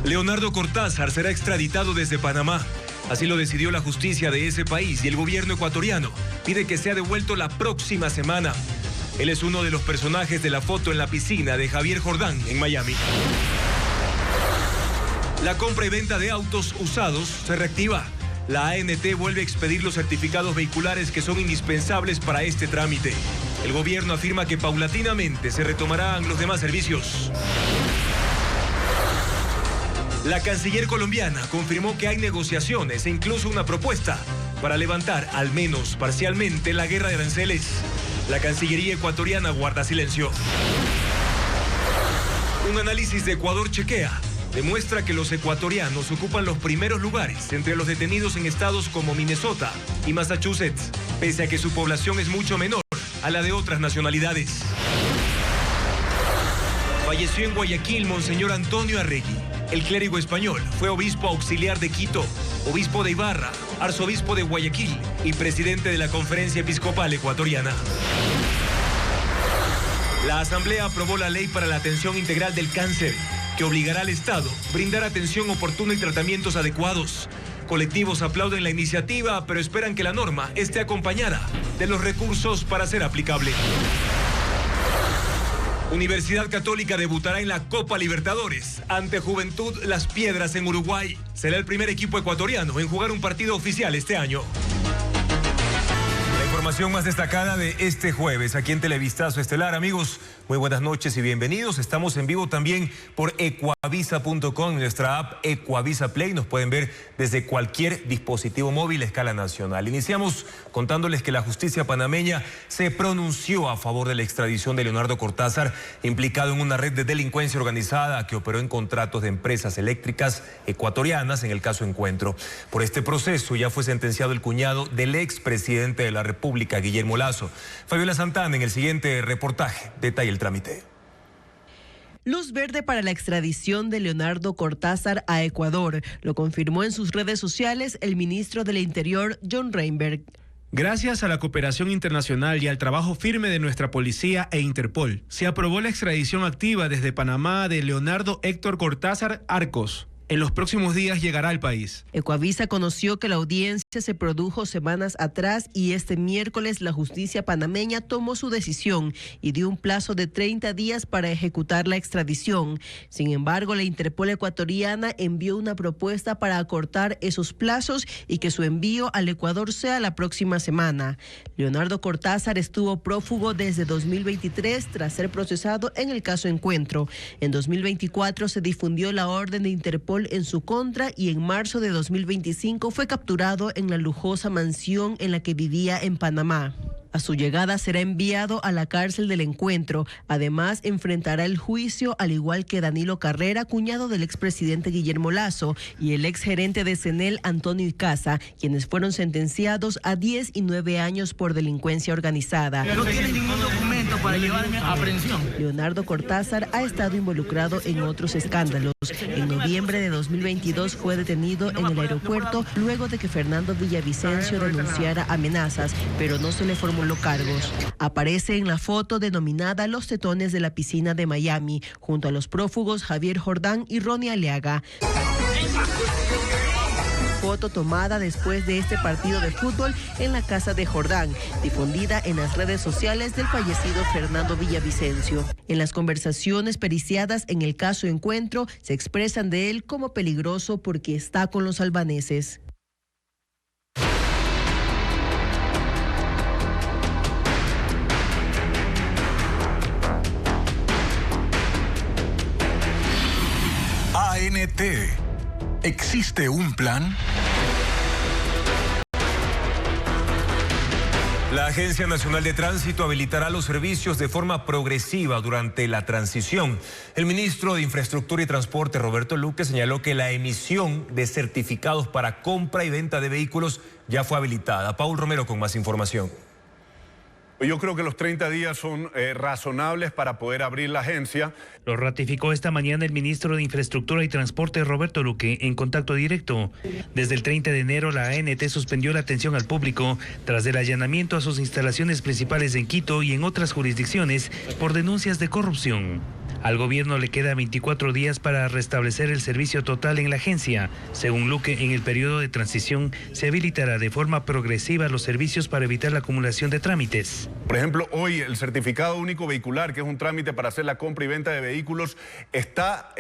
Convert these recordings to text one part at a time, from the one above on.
Leonardo Cortázar será extraditado desde Panamá. Así lo decidió la justicia de ese país y el gobierno ecuatoriano pide que sea devuelto la próxima semana. Él es uno de los personajes de la foto en la piscina de Javier Jordán en Miami. La compra y venta de autos usados se reactiva. La ANT vuelve a expedir los certificados vehiculares que son indispensables para este trámite. El gobierno afirma que paulatinamente se retomarán los demás servicios. La canciller colombiana confirmó que hay negociaciones e incluso una propuesta para levantar, al menos parcialmente, la guerra de aranceles. La Cancillería ecuatoriana guarda silencio. Un análisis de Ecuador chequea demuestra que los ecuatorianos ocupan los primeros lugares entre los detenidos en estados como Minnesota y Massachusetts, pese a que su población es mucho menor a la de otras nacionalidades. Falleció en Guayaquil Monseñor Antonio Arregui. El clérigo español fue obispo auxiliar de Quito, obispo de Ibarra, arzobispo de Guayaquil y presidente de la Conferencia Episcopal Ecuatoriana. La Asamblea aprobó la ley para la atención integral del cáncer, que obligará al Estado a brindar atención oportuna y tratamientos adecuados. Colectivos aplauden la iniciativa, pero esperan que la norma esté acompañada de los recursos para ser aplicable. Universidad Católica debutará en la Copa Libertadores ante Juventud Las Piedras en Uruguay. Será el primer equipo ecuatoriano en jugar un partido oficial este año. La información más destacada de este jueves aquí en Televistazo Estelar. Amigos, muy buenas noches y bienvenidos. Estamos en vivo también por ecuavisa.com, nuestra app Ecuavisa Play. Nos pueden ver desde cualquier dispositivo móvil a escala nacional. Iniciamos contándoles que la justicia panameña se pronunció a favor de la extradición de Leonardo Cortázar, implicado en una red de delincuencia organizada que operó en contratos de empresas eléctricas ecuatorianas, en el caso Encuentro. Por este proceso ya fue sentenciado el cuñado del expresidente de la República, Guillermo Lasso. Fabiola Santana en el siguiente reportaje detalla el trámite. Luz verde para la extradición de Leonardo Cortázar a Ecuador. Lo confirmó en sus redes sociales el ministro del Interior, John Reinberg. Gracias a la cooperación internacional y al trabajo firme de nuestra policía e Interpol, se aprobó la extradición activa desde Panamá de Leonardo Héctor Cortázar Arcos. En los próximos días llegará al país. Ecuavisa conoció que la audiencia se produjo semanas atrás y este miércoles la justicia panameña tomó su decisión y dio un plazo de 30 días para ejecutar la extradición. Sin embargo, la Interpol ecuatoriana envió una propuesta para acortar esos plazos y que su envío al Ecuador sea la próxima semana. Leonardo Cortázar estuvo prófugo desde 2023 tras ser procesado en el caso Encuentro. En 2024 se difundió la orden de Interpol en su contra y en marzo de 2025 fue capturado en la lujosa mansión en la que vivía en Panamá. A su llegada será enviado a la cárcel del Encuentro. Además, enfrentará el juicio al igual que Danilo Carrera, cuñado del expresidente Guillermo Lasso, y el exgerente de CENEL, Antonio Icaza, quienes fueron sentenciados a 10 y 9 años por delincuencia organizada. No tiene ningún documento para llevar a aprehensión. Leonardo Cortázar ha estado involucrado en otros escándalos. En noviembre de 2022 fue detenido en el aeropuerto luego de que Fernando Villavicencio denunciara amenazas, pero no se le formuló cargos. Aparece en la foto denominada Los Tetones de la Piscina de Miami, junto a los prófugos Javier Jordán y Ronnie Aliaga. Foto tomada después de este partido de fútbol en la casa de Jordán, difundida en las redes sociales del fallecido Fernando Villavicencio. En las conversaciones periciadas en el caso Encuentro, se expresan de él como peligroso porque está con los albaneses. ANT. ¿Existe un plan? La Agencia Nacional de Tránsito habilitará los servicios de forma progresiva durante la transición. El ministro de Infraestructura y Transporte, Roberto Luque, señaló que la emisión de certificados para compra y venta de vehículos ya fue habilitada. Paul Romero con más información. Yo creo que los 30 días son razonables para poder abrir la agencia. Lo ratificó esta mañana el ministro de Infraestructura y Transporte, Roberto Luque, en contacto directo. Desde el 30 de enero, la ANT suspendió la atención al público tras el allanamiento a sus instalaciones principales en Quito y en otras jurisdicciones por denuncias de corrupción. Al gobierno le queda 24 días para restablecer el servicio total en la agencia. Según Luque, en el periodo de transición se habilitará de forma progresiva los servicios para evitar la acumulación de trámites. Por ejemplo, hoy el certificado único vehicular, que es un trámite para hacer la compra y venta de vehículos, está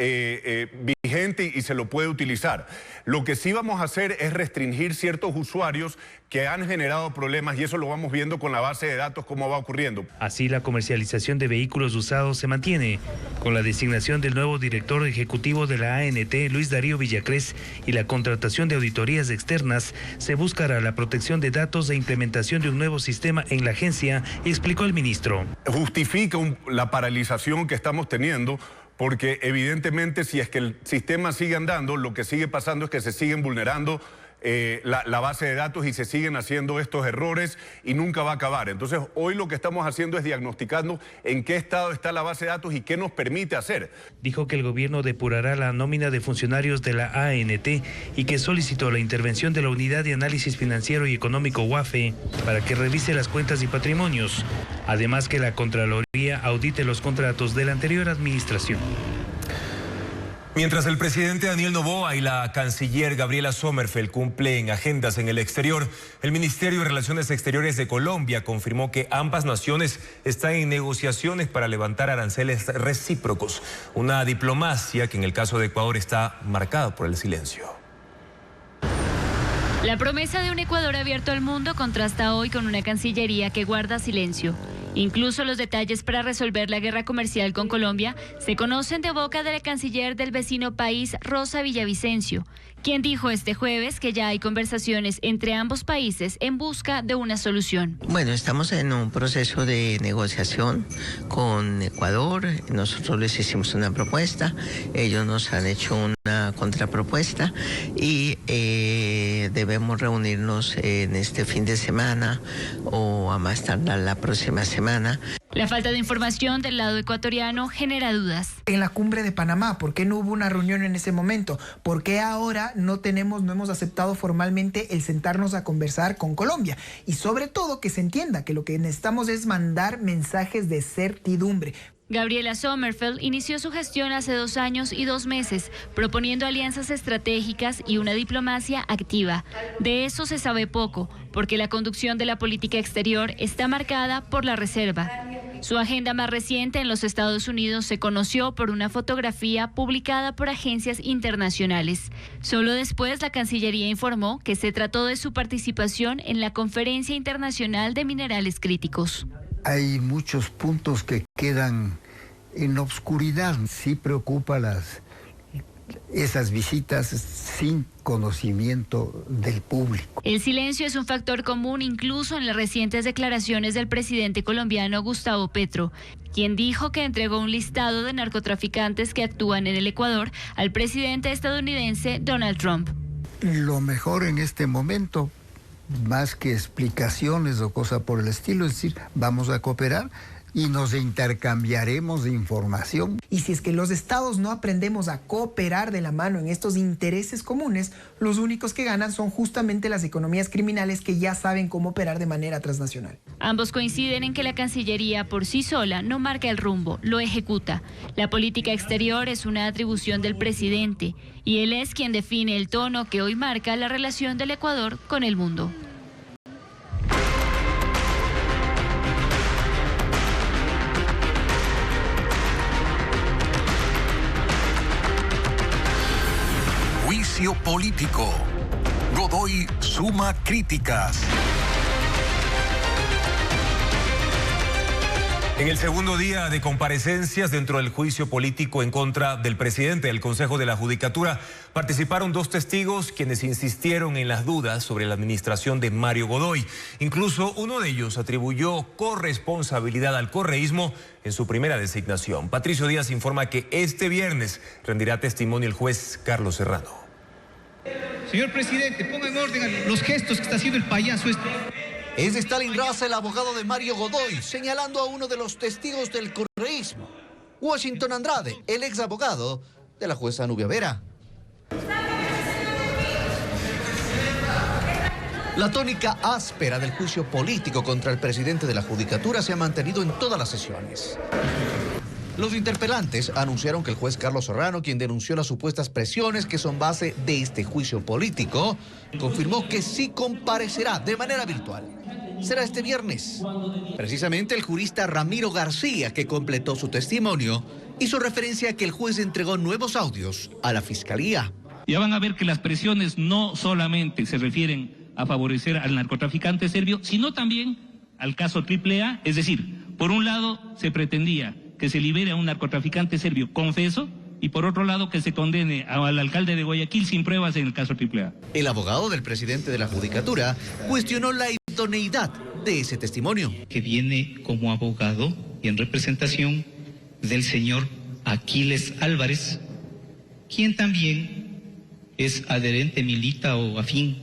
vigente y se lo puede utilizar. Lo que sí vamos a hacer es restringir ciertos usuarios que han generado problemas y eso lo vamos viendo con la base de datos cómo va ocurriendo. Así, la comercialización de vehículos usados se mantiene. Con la designación del nuevo director ejecutivo de la ANT, Luis Darío Villacrés, y la contratación de auditorías externas, se buscará la protección de datos e implementación de un nuevo sistema en la agencia, explicó el ministro. Justifica la paralización que estamos teniendo, porque evidentemente si es que el sistema sigue andando, lo que sigue pasando es que se siguen vulnerando la base de datos y se siguen haciendo estos errores y nunca va a acabar. Entonces, hoy lo que estamos haciendo es diagnosticando en qué estado está la base de datos y qué nos permite hacer. Dijo que el gobierno depurará la nómina de funcionarios de la ANT y que solicitó la intervención de la Unidad de Análisis Financiero y Económico UAFE para que revise las cuentas y patrimonios. Además, que la Contraloría audite los contratos de la anterior administración. Mientras el presidente Daniel Noboa y la canciller Gabriela Sommerfeld cumplen agendas en el exterior, el Ministerio de Relaciones Exteriores de Colombia confirmó que ambas naciones están en negociaciones para levantar aranceles recíprocos. Una diplomacia que en el caso de Ecuador está marcada por el silencio. La promesa de un Ecuador abierto al mundo contrasta hoy con una Cancillería que guarda silencio. Incluso los detalles para resolver la guerra comercial con Colombia se conocen de boca de la canciller del vecino país, Rosa Villavicencio, quien dijo este jueves que ya hay conversaciones entre ambos países en busca de una solución. Bueno, estamos en un proceso de negociación con Ecuador. Nosotros les hicimos una propuesta, ellos nos han hecho una contrapropuesta y debemos reunirnos en este fin de semana o a más tardar la próxima semana. La falta de información del lado ecuatoriano genera dudas. En la cumbre de Panamá, ¿por qué no hubo una reunión en ese momento? ¿Por qué ahora no hemos aceptado formalmente el sentarnos a conversar con Colombia? Y sobre todo que se entienda que lo que necesitamos es mandar mensajes de certidumbre. Gabriela Sommerfeld inició su gestión hace 2 años y 2 meses, proponiendo alianzas estratégicas y una diplomacia activa. De eso se sabe poco, porque la conducción de la política exterior está marcada por la reserva. Su agenda más reciente en los Estados Unidos se conoció por una fotografía publicada por agencias internacionales. Solo después la Cancillería informó que se trató de su participación en la Conferencia Internacional de Minerales Críticos. Hay muchos puntos que quedan en obscuridad. Sí preocupa esas visitas sin conocimiento del público. El silencio es un factor común incluso en las recientes declaraciones del presidente colombiano Gustavo Petro, quien dijo que entregó un listado de narcotraficantes que actúan en el Ecuador al presidente estadounidense Donald Trump. Lo mejor en este momento, más que explicaciones o cosas por el estilo, es decir, vamos a cooperar y nos intercambiaremos de información. Y si es que los estados no aprendemos a cooperar de la mano en estos intereses comunes, los únicos que ganan son justamente las economías criminales que ya saben cómo operar de manera transnacional. Ambos coinciden en que la Cancillería por sí sola no marca el rumbo, lo ejecuta. La política exterior es una atribución del presidente y él es quien define el tono que hoy marca la relación del Ecuador con el mundo. Juicio político. Godoy suma críticas. En el segundo día de comparecencias dentro del juicio político en contra del presidente del Consejo de la Judicatura, participaron 2 testigos quienes insistieron en las dudas sobre la administración de Mario Godoy. Incluso uno de ellos atribuyó corresponsabilidad al correísmo en su primera designación. Patricio Díaz informa que este viernes rendirá testimonio el juez Carlos Serrano. Señor presidente, ponga en orden los gestos que está haciendo el payaso este. Es Stalin Raza, el abogado de Mario Godoy, señalando a uno de los testigos del correísmo, Washington Andrade, el ex abogado de la jueza Nubia Vera. La tónica áspera del juicio político contra el presidente de la Judicatura se ha mantenido en todas las sesiones. Los interpelantes anunciaron que el juez Carlos Serrano, quien denunció las supuestas presiones que son base de este juicio político, confirmó que sí comparecerá de manera virtual. Será este viernes. Precisamente el jurista Ramiro García, que completó su testimonio, hizo referencia a que el juez entregó nuevos audios a la fiscalía. Ya van a ver que las presiones no solamente se refieren a favorecer al narcotraficante serbio, sino también al caso AAA, es decir, por un lado se pretendía que se libere a un narcotraficante serbio confeso y por otro lado que se condene al alcalde de Guayaquil sin pruebas en el caso AAA. El abogado del presidente de la Judicatura cuestionó la idoneidad de ese testimonio. Que viene como abogado y en representación del señor Aquiles Álvarez, quien también es adherente, milita o afín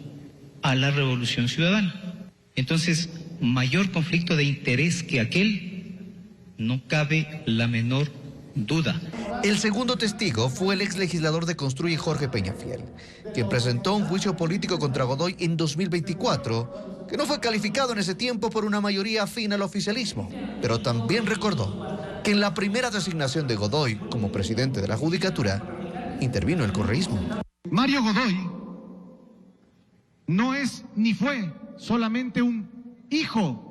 a la Revolución Ciudadana. Entonces, mayor conflicto de interés que aquel, no cabe la menor duda. El segundo testigo fue el ex legislador de Construye, Jorge Peñafiel, quien presentó un juicio político contra Godoy en 2024, que no fue calificado en ese tiempo por una mayoría afín al oficialismo, pero también recordó que en la primera designación de Godoy como presidente de la Judicatura intervino el correísmo. Mario Godoy no es ni fue solamente un hijo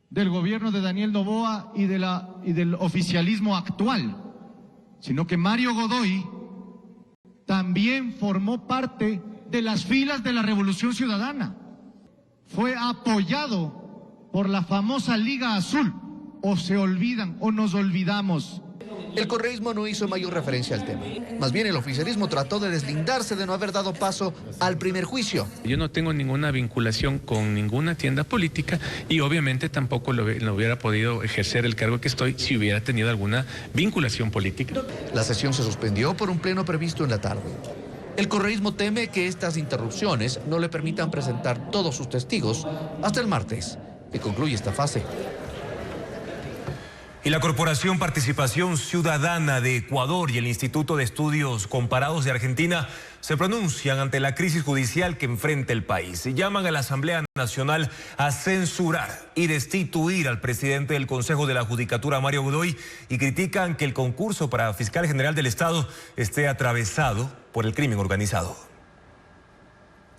del gobierno de Daniel Noboa y del oficialismo actual, sino que Mario Godoy también formó parte de las filas de la Revolución Ciudadana. Fue apoyado por la famosa Liga Azul. O se olvidan o nos olvidamos. El correísmo no hizo mayor referencia al tema. Más bien el oficialismo trató de deslindarse de no haber dado paso al primer juicio. Yo no tengo ninguna vinculación con ninguna tienda política y obviamente tampoco lo hubiera podido ejercer el cargo que estoy si hubiera tenido alguna vinculación política. La sesión se suspendió por un pleno previsto en la tarde. El correísmo teme que estas interrupciones no le permitan presentar todos sus testigos hasta el martes, que concluye esta fase. Y la Corporación Participación Ciudadana de Ecuador y el Instituto de Estudios Comparados de Argentina se pronuncian ante la crisis judicial que enfrenta el país y llaman a la Asamblea Nacional a censurar y destituir al presidente del Consejo de la Judicatura, Mario Godoy, y critican que el concurso para fiscal general del Estado esté atravesado por el crimen organizado.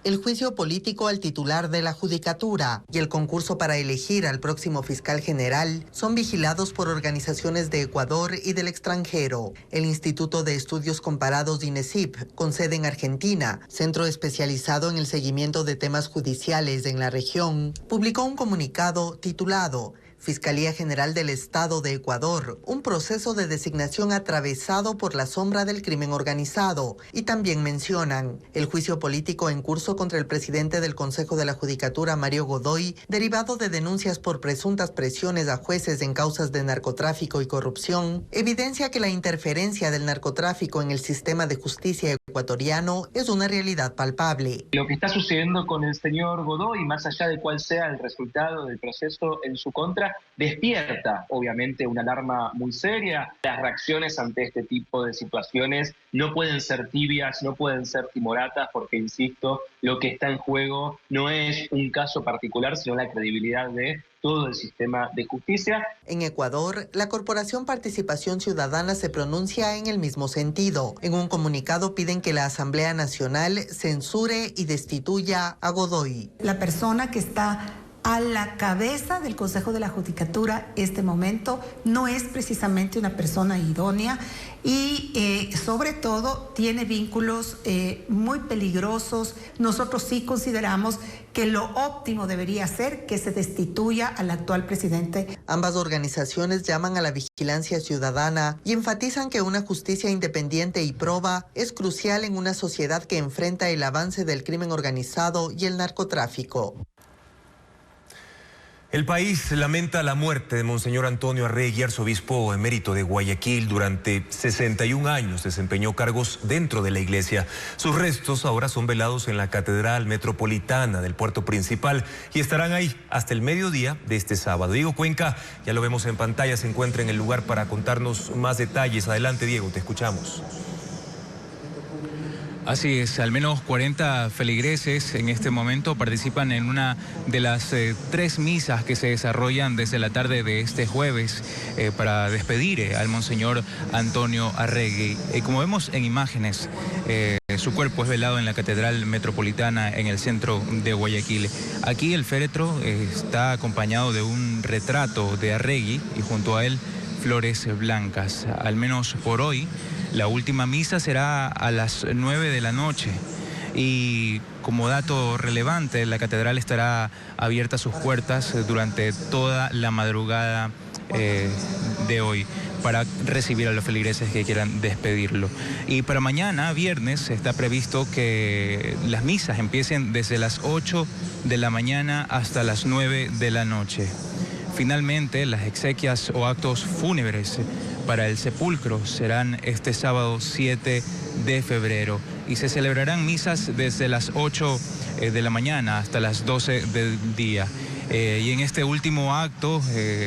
El juicio político al titular de la Judicatura y el concurso para elegir al próximo fiscal general son vigilados por organizaciones de Ecuador y del extranjero. El Instituto de Estudios Comparados INESIP, con sede en Argentina, centro especializado en el seguimiento de temas judiciales en la región, publicó un comunicado titulado Fiscalía General del Estado de Ecuador, un proceso de designación atravesado por la sombra del crimen organizado. Y también mencionan el juicio político en curso contra el presidente del Consejo de la Judicatura, Mario Godoy, derivado de denuncias por presuntas presiones a jueces en causas de narcotráfico y corrupción, evidencia que la interferencia del narcotráfico en el sistema de justicia ecuatoriano es una realidad palpable. Lo que está sucediendo con el señor Godoy, más allá de cuál sea el resultado del proceso en su contra, despierta obviamente una alarma muy seria. Las reacciones ante este tipo de situaciones no pueden ser tibias, no pueden ser timoratas, porque insisto, lo que está en juego no es un caso particular, sino la credibilidad de todo el sistema de justicia. En Ecuador, la Corporación Participación Ciudadana se pronuncia en el mismo sentido. En un comunicado piden que la Asamblea Nacional censure y destituya a Godoy. La persona que está a la cabeza del Consejo de la Judicatura este momento no es precisamente una persona idónea y sobre todo tiene vínculos muy peligrosos. Nosotros sí consideramos que lo óptimo debería ser que se destituya al actual presidente. Ambas organizaciones llaman a la vigilancia ciudadana y enfatizan que una justicia independiente y proba es crucial en una sociedad que enfrenta el avance del crimen organizado y el narcotráfico. El país lamenta la muerte de Monseñor Antonio Arregui, arzobispo emérito de Guayaquil. Durante 61 años desempeñó cargos dentro de la iglesia. Sus restos ahora son velados en la Catedral Metropolitana del Puerto Principal y estarán ahí hasta el mediodía de este sábado. Diego Cuenca, ya lo vemos en pantalla, se encuentra en el lugar para contarnos más detalles. Adelante, Diego, te escuchamos. Así es, al menos 40 feligreses en este momento participan en una de las 3 misas que se desarrollan desde la tarde de este jueves para despedir al Monseñor Antonio Arregui. Como vemos en imágenes, su cuerpo es velado en la Catedral Metropolitana en el centro de Guayaquil. Aquí el féretro está acompañado de un retrato de Arregui y junto a él flores blancas. Al menos por hoy, la última misa será a las 9 de la noche y como dato relevante, la catedral estará abierta a sus puertas durante toda la madrugada de hoy para recibir a los feligreses que quieran despedirlo. Y para mañana, viernes, está previsto que las misas empiecen desde las 8 de la mañana hasta las 9 de la noche. Finalmente, las exequias o actos fúnebres para el sepulcro serán este sábado 7 de febrero y se celebrarán misas desde las 8 de la mañana hasta las 12 del día. Y en este último acto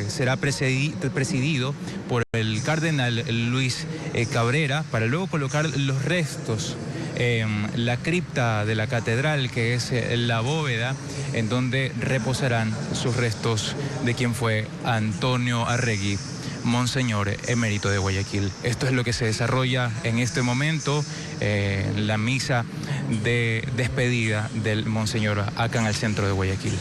será presidido por el cardenal Luis Cabrera para luego colocar los restos en la cripta de la catedral, que es la bóveda en donde reposarán sus restos de quien fue Antonio Arregui, Monseñor emérito de Guayaquil. Esto es lo que se desarrolla en este momento, la misa de despedida del Monseñor acá en el centro de Guayaquil.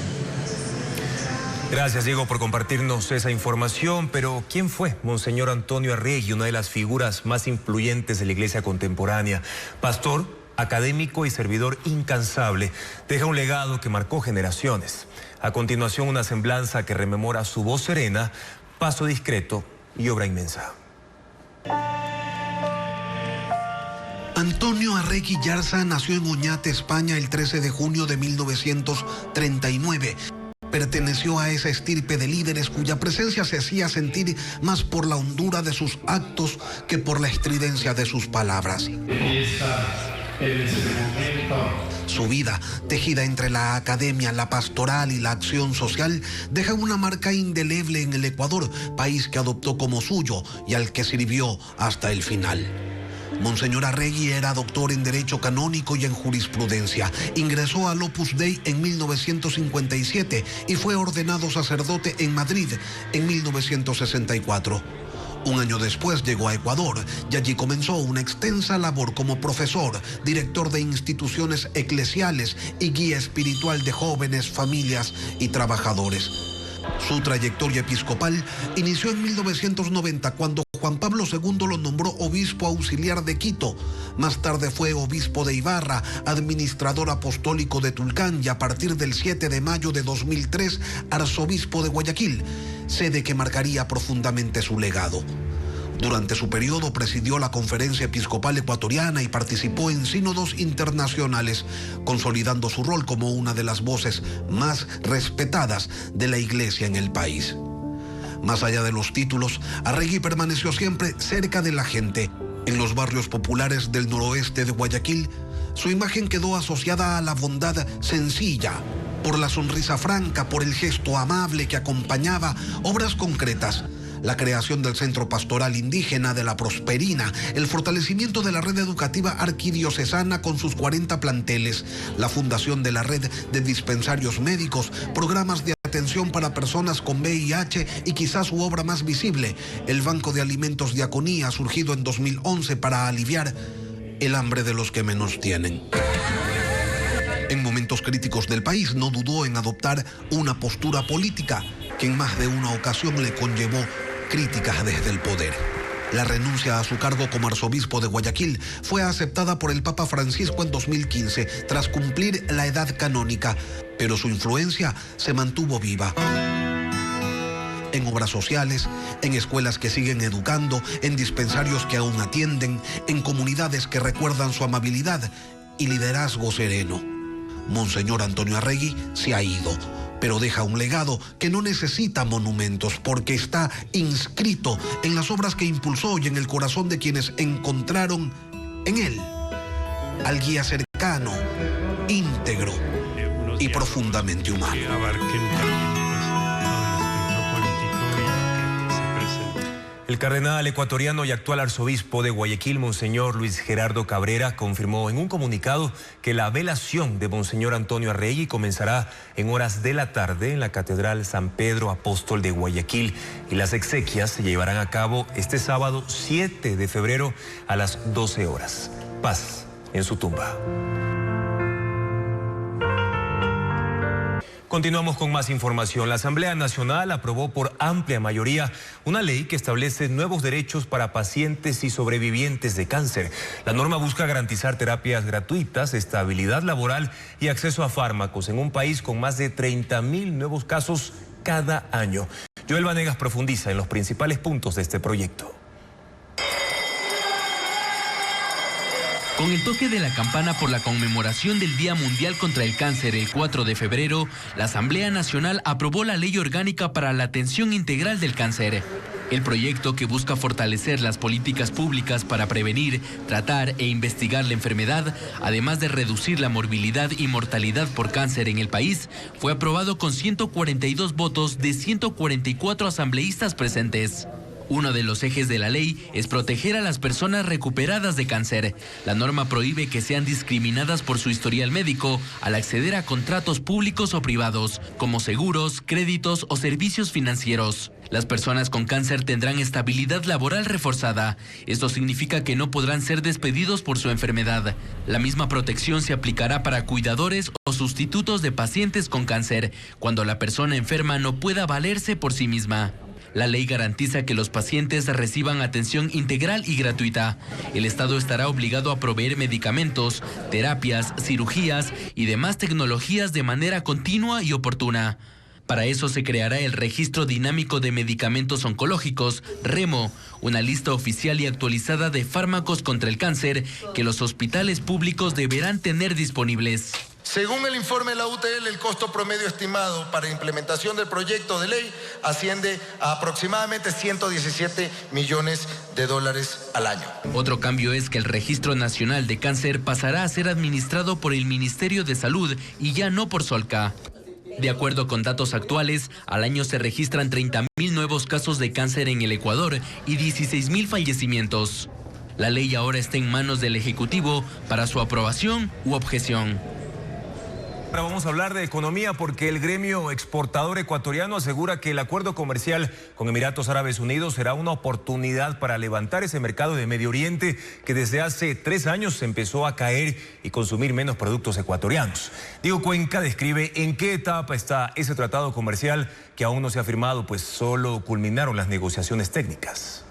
Gracias, Diego, por compartirnos esa información. Pero, ¿quién fue Monseñor Antonio Arregui, una de las figuras más influyentes de la Iglesia contemporánea? Pastor, académico y servidor incansable, deja un legado que marcó generaciones. A continuación, una semblanza que rememora su voz serena, paso discreto y obra inmensa. Antonio Arregui Yarza nació en Oñate, España, el 13 de junio de 1939. Perteneció a esa estirpe de líderes cuya presencia se hacía sentir más por la hondura de sus actos que por la estridencia de sus palabras. Su vida, tejida entre la academia, la pastoral y la acción social, deja una marca indeleble en el Ecuador, país que adoptó como suyo y al que sirvió hasta el final. Monseñor Arregui era doctor en Derecho Canónico y en Jurisprudencia. Ingresó al Opus Dei en 1957 y fue ordenado sacerdote en Madrid en 1964. Un año después llegó a Ecuador y allí comenzó una extensa labor como profesor, director de instituciones eclesiales y guía espiritual de jóvenes, familias y trabajadores. Su trayectoria episcopal inició en 1990 cuando Juan Pablo II lo nombró obispo auxiliar de Quito. Más tarde fue obispo de Ibarra, administrador apostólico de Tulcán y a partir del 7 de mayo de 2003, arzobispo de Guayaquil, sede que marcaría profundamente su legado. Durante su periodo presidió la Conferencia Episcopal Ecuatoriana y participó en sínodos internacionales, consolidando su rol como una de las voces más respetadas de la Iglesia en el país. Más allá de los títulos, Arregui permaneció siempre cerca de la gente. En los barrios populares del noroeste de Guayaquil, su imagen quedó asociada a la bondad sencilla, por la sonrisa franca, por el gesto amable que acompañaba obras concretas. La creación del Centro Pastoral Indígena de la Prosperina, el fortalecimiento de la red educativa arquidiocesana con sus 40 planteles, la fundación de la red de dispensarios médicos, programas de atención para personas con VIH y quizás su obra más visible, el Banco de Alimentos Diaconía, surgido en 2011 para aliviar el hambre de los que menos tienen. En momentos críticos del país no dudó en adoptar una postura política que en más de una ocasión le conllevó críticas desde el poder. La renuncia a su cargo como arzobispo de Guayaquil fue aceptada por el Papa Francisco en 2015, tras cumplir la edad canónica, pero su influencia se mantuvo viva. En obras sociales, en escuelas que siguen educando, en dispensarios que aún atienden, en comunidades que recuerdan su amabilidad y liderazgo sereno. Monseñor Antonio Arregui se ha ido, pero deja un legado que no necesita monumentos porque está inscrito en las obras que impulsó y en el corazón de quienes encontraron en él al guía cercano, íntegro y profundamente humano. El cardenal ecuatoriano y actual arzobispo de Guayaquil, Monseñor Luis Gerardo Cabrera, confirmó en un comunicado que la velación de Monseñor Antonio Arregui comenzará en horas de la tarde en la Catedral San Pedro Apóstol de Guayaquil y las exequias se llevarán a cabo este sábado 7 de febrero a las 12 horas. Paz en su tumba. Continuamos con más información. La Asamblea Nacional aprobó por amplia mayoría una ley que establece nuevos derechos para pacientes y sobrevivientes de cáncer. La norma busca garantizar terapias gratuitas, estabilidad laboral y acceso a fármacos en un país con más de 30.000 nuevos casos cada año. Joel Vanegas profundiza en los principales puntos de este proyecto. Con el toque de la campana por la conmemoración del Día Mundial contra el Cáncer el 4 de febrero, la Asamblea Nacional aprobó la Ley Orgánica para la Atención Integral del Cáncer. El proyecto, que busca fortalecer las políticas públicas para prevenir, tratar e investigar la enfermedad, además de reducir la morbilidad y mortalidad por cáncer en el país, fue aprobado con 142 votos de 144 asambleístas presentes. Uno de los ejes de la ley es proteger a las personas recuperadas de cáncer. La norma prohíbe que sean discriminadas por su historial médico al acceder a contratos públicos o privados, como seguros, créditos o servicios financieros. Las personas con cáncer tendrán estabilidad laboral reforzada. Esto significa que no podrán ser despedidos por su enfermedad. La misma protección se aplicará para cuidadores o sustitutos de pacientes con cáncer, cuando la persona enferma no pueda valerse por sí misma. La ley garantiza que los pacientes reciban atención integral y gratuita. El Estado estará obligado a proveer medicamentos, terapias, cirugías y demás tecnologías de manera continua y oportuna. Para eso se creará el Registro Dinámico de Medicamentos Oncológicos, REMO, una lista oficial y actualizada de fármacos contra el cáncer que los hospitales públicos deberán tener disponibles. Según el informe de la UTL, el costo promedio estimado para implementación del proyecto de ley asciende a aproximadamente $117 millones al año. Otro cambio es que el Registro Nacional de Cáncer pasará a ser administrado por el Ministerio de Salud y ya no por Solca. De acuerdo con datos actuales, al año se registran 30.000 nuevos casos de cáncer en el Ecuador y 16.000 fallecimientos. La ley ahora está en manos del Ejecutivo para su aprobación u objeción. Ahora vamos a hablar de economía porque el gremio exportador ecuatoriano asegura que el acuerdo comercial con Emiratos Árabes Unidos será una oportunidad para levantar ese mercado de Medio Oriente que desde hace 3 años empezó a caer y consumir menos productos ecuatorianos. Diego Cuenca describe en qué etapa está ese tratado comercial que aún no se ha firmado, pues solo culminaron las negociaciones técnicas.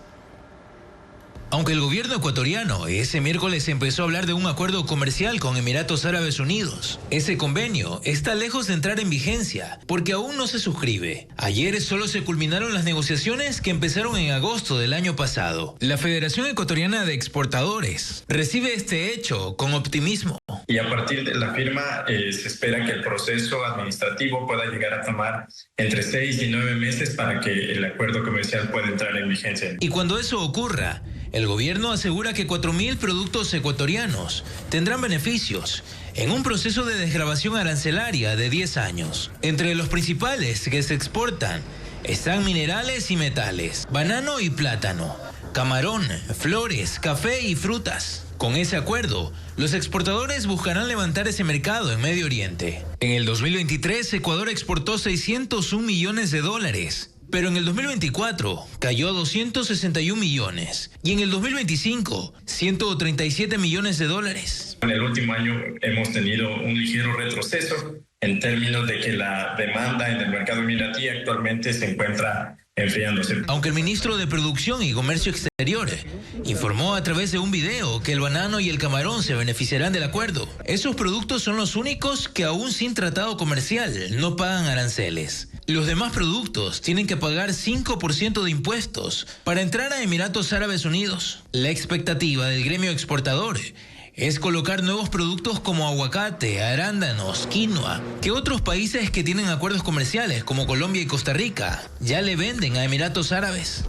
Aunque el gobierno ecuatoriano ese miércoles empezó a hablar de un acuerdo comercial con Emiratos Árabes Unidos, ese convenio está lejos de entrar en vigencia porque aún no se suscribe. Ayer solo se culminaron las negociaciones que empezaron en agosto del año pasado. La Federación Ecuatoriana de Exportadores recibe este hecho con optimismo. Y a partir de la firma se espera que el proceso administrativo pueda llegar a tomar entre 6 y 9 meses para que el acuerdo comercial pueda entrar en vigencia. Y cuando eso ocurra, el gobierno asegura que 4.000 productos ecuatorianos tendrán beneficios en un proceso de desgravación arancelaria de 10 años. Entre los principales que se exportan están minerales y metales, banano y plátano, camarón, flores, café y frutas. Con ese acuerdo, los exportadores buscarán levantar ese mercado en Medio Oriente. En el 2023, Ecuador exportó $601 millones, pero en el 2024 cayó a 261 millones y en el 2025, $137 millones. En el último año hemos tenido un ligero retroceso en términos de que la demanda en el mercado emiratí actualmente se encuentra enfriándose. Aunque el ministro de Producción y Comercio Exterior informó a través de un video que el banano y el camarón se beneficiarán del acuerdo, esos productos son los únicos que aún sin tratado comercial no pagan aranceles. Los demás productos tienen que pagar 5% de impuestos para entrar a Emiratos Árabes Unidos. La expectativa del gremio exportador es colocar nuevos productos como aguacate, arándanos, quinoa, que otros países que tienen acuerdos comerciales como Colombia y Costa Rica ya le venden a Emiratos Árabes.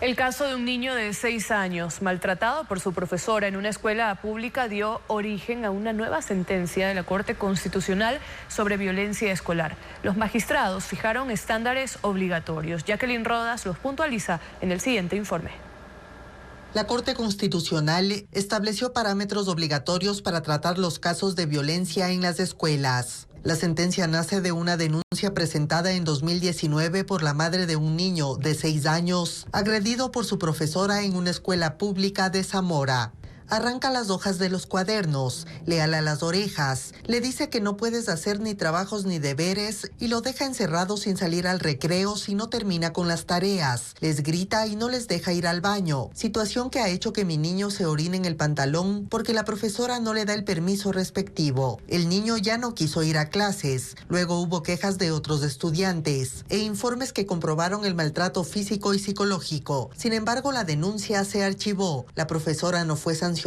El caso de un niño de 6 años maltratado por su profesora en una escuela pública dio origen a una nueva sentencia de la Corte Constitucional sobre violencia escolar. Los magistrados fijaron estándares obligatorios. Jacqueline Rodas los puntualiza en el siguiente informe. La Corte Constitucional estableció parámetros obligatorios para tratar los casos de violencia en las escuelas. La sentencia nace de una denuncia presentada en 2019 por la madre de un niño de 6 años agredido por su profesora en una escuela pública de Zamora. Arranca las hojas de los cuadernos, le ala las orejas, le dice que no puedes hacer ni trabajos ni deberes y lo deja encerrado sin salir al recreo si no termina con las tareas. Les grita y no les deja ir al baño, situación que ha hecho que mi niño se orine en el pantalón porque la profesora no le da el permiso respectivo. El niño ya no quiso ir a clases, luego hubo quejas de otros estudiantes e informes que comprobaron el maltrato físico y psicológico. Sin embargo, la denuncia se archivó, la profesora no fue sancionada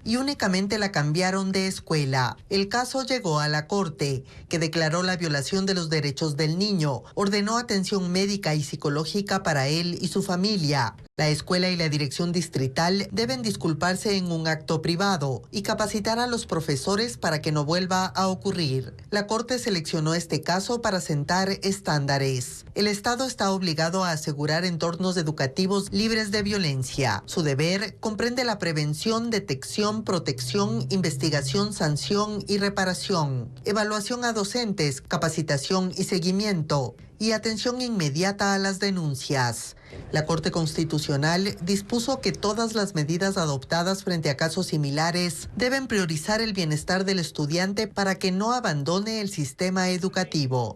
y únicamente la cambiaron de escuela. El caso llegó a la Corte, que declaró la violación de los derechos del niño, ordenó atención médica y psicológica para él y su familia. La escuela y la dirección distrital deben disculparse en un acto privado y capacitar a los profesores para que no vuelva a ocurrir. La Corte seleccionó este caso para sentar estándares. El Estado está obligado a asegurar entornos educativos libres de violencia. Su deber comprende la prevención, detección, protección, investigación, sanción y reparación, evaluación a docentes, capacitación y seguimiento, y atención inmediata a las denuncias. La Corte Constitucional dispuso que todas las medidas adoptadas frente a casos similares deben priorizar el bienestar del estudiante para que no abandone el sistema educativo.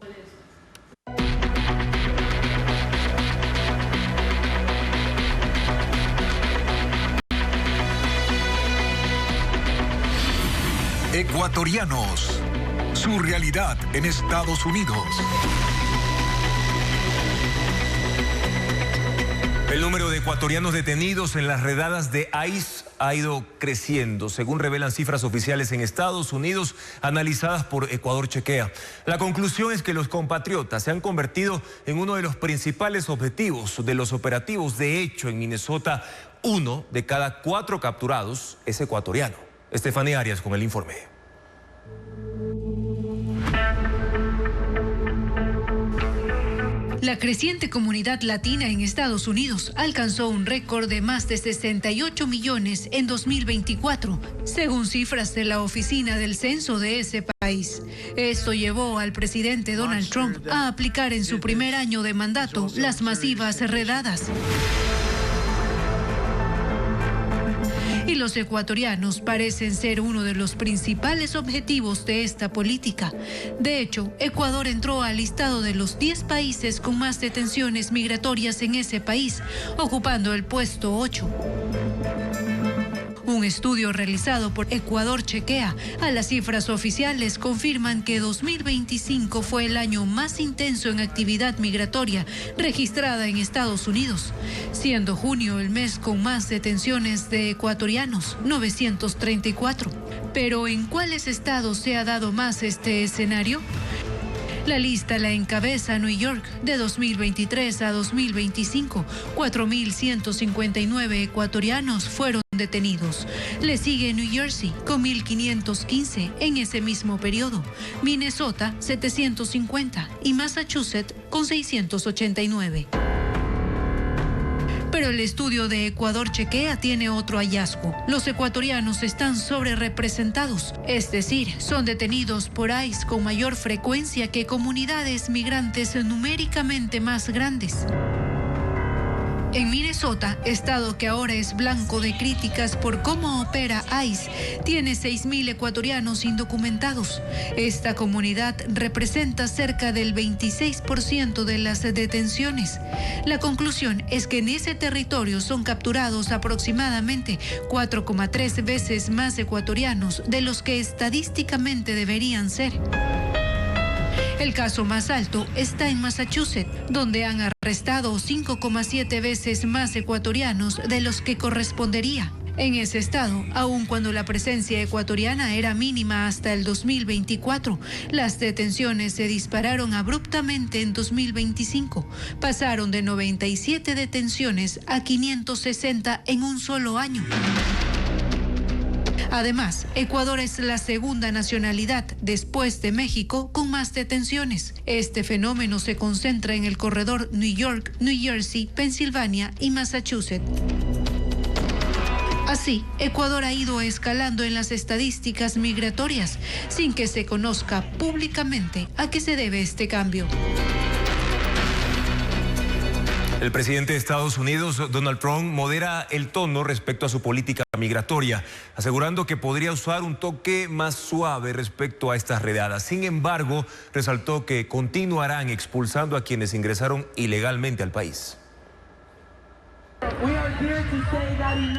Ecuatorianos, su realidad en Estados Unidos. El número de ecuatorianos detenidos en las redadas de ICE ha ido creciendo, según revelan cifras oficiales en Estados Unidos, analizadas por Ecuador Chequea. La conclusión es que los compatriotas se han convertido en uno de los principales objetivos de los operativos. De hecho, en Minnesota, 1 de cada 4 capturados es ecuatoriano. Estefanía Arias con el informe. La creciente comunidad latina en Estados Unidos alcanzó un récord de más de 68 millones en 2024, según cifras de la Oficina del Censo de ese país. Esto llevó al presidente Donald Trump a aplicar en su primer año de mandato las masivas redadas. Y los ecuatorianos parecen ser uno de los principales objetivos de esta política. De hecho, Ecuador entró al listado de los 10 países con más detenciones migratorias en ese país, ocupando el puesto 8. Un estudio realizado por Ecuador Chequea a las cifras oficiales confirman que 2025 fue el año más intenso en actividad migratoria registrada en Estados Unidos, siendo junio el mes con más detenciones de ecuatorianos, 934. Pero ¿en cuáles estados se ha dado más este escenario? La lista la encabeza New York. De 2023 a 2025, 4.159 ecuatorianos fueron detenidos. Le sigue New Jersey con 1.515 en ese mismo periodo, Minnesota 750 y Massachusetts con 689. Pero el estudio de Ecuador Chequea tiene otro hallazgo. Los ecuatorianos están sobrerepresentados, es decir, son detenidos por ICE con mayor frecuencia que comunidades migrantes numéricamente más grandes. En Minnesota, estado que ahora es blanco de críticas por cómo opera ICE, tiene 6.000 ecuatorianos indocumentados. Esta comunidad representa cerca del 26% de las detenciones. La conclusión es que en ese territorio son capturados aproximadamente 4,3 veces más ecuatorianos de los que estadísticamente deberían ser. El caso más alto está en Massachusetts, donde han arrestado 5,7 veces más ecuatorianos de los que correspondería. En ese estado, aun cuando la presencia ecuatoriana era mínima hasta el 2024, las detenciones se dispararon abruptamente en 2025. Pasaron de 97 detenciones a 560 en un solo año. Además, Ecuador es la segunda nacionalidad después de México con más detenciones. Este fenómeno se concentra en el corredor New York, New Jersey, Pensilvania y Massachusetts. Así, Ecuador ha ido escalando en las estadísticas migratorias sin que se conozca públicamente a qué se debe este cambio. El presidente de Estados Unidos, Donald Trump, modera el tono respecto a su política migratoria, asegurando que podría usar un toque más suave respecto a estas redadas. Sin embargo, resaltó que continuarán expulsando a quienes ingresaron ilegalmente al país.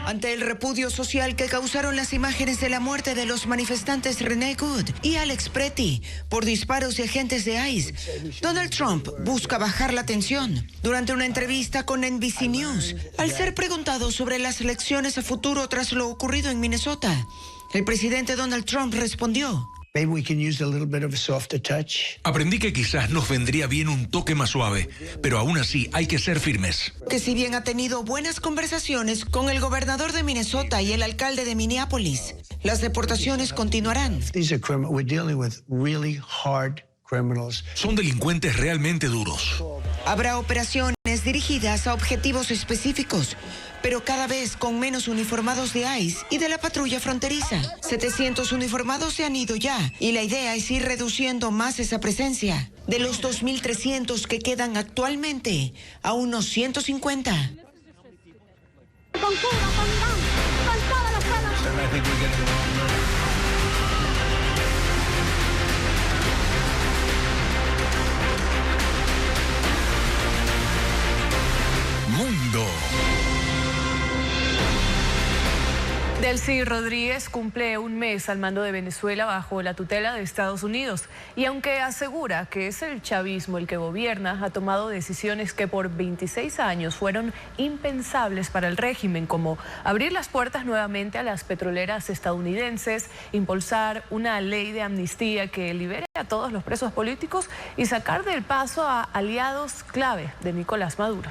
Ante el repudio social que causaron las imágenes de la muerte de los manifestantes René Good y Alex Pretty por disparos de agentes de ICE, Donald Trump busca bajar la tensión. Durante una entrevista con NBC News, al ser preguntado sobre las elecciones a futuro tras lo ocurrido en Minnesota, el presidente Donald Trump respondió: Aprendí que quizás nos vendría bien un toque más suave, pero aún así hay que ser firmes. Que si bien ha tenido buenas conversaciones con el gobernador de Minnesota y el alcalde de Minneapolis, las deportaciones continuarán. Son delincuentes realmente duros. Habrá operaciones dirigidas a objetivos específicos, pero cada vez con menos uniformados de ICE y de la patrulla fronteriza. 700 uniformados se han ido ya y la idea es ir reduciendo más esa presencia. De los 2.300 que quedan actualmente, a unos 150. Con Cuba, con Irán, con todos los pueblos. Mundo. Delcy Rodríguez cumple un mes al mando de Venezuela bajo la tutela de Estados Unidos y aunque asegura que es el chavismo el que gobierna, ha tomado decisiones que por 26 años fueron impensables para el régimen, como abrir las puertas nuevamente a las petroleras estadounidenses, impulsar una ley de amnistía que libere a todos los presos políticos y sacar del paso a aliados clave de Nicolás Maduro.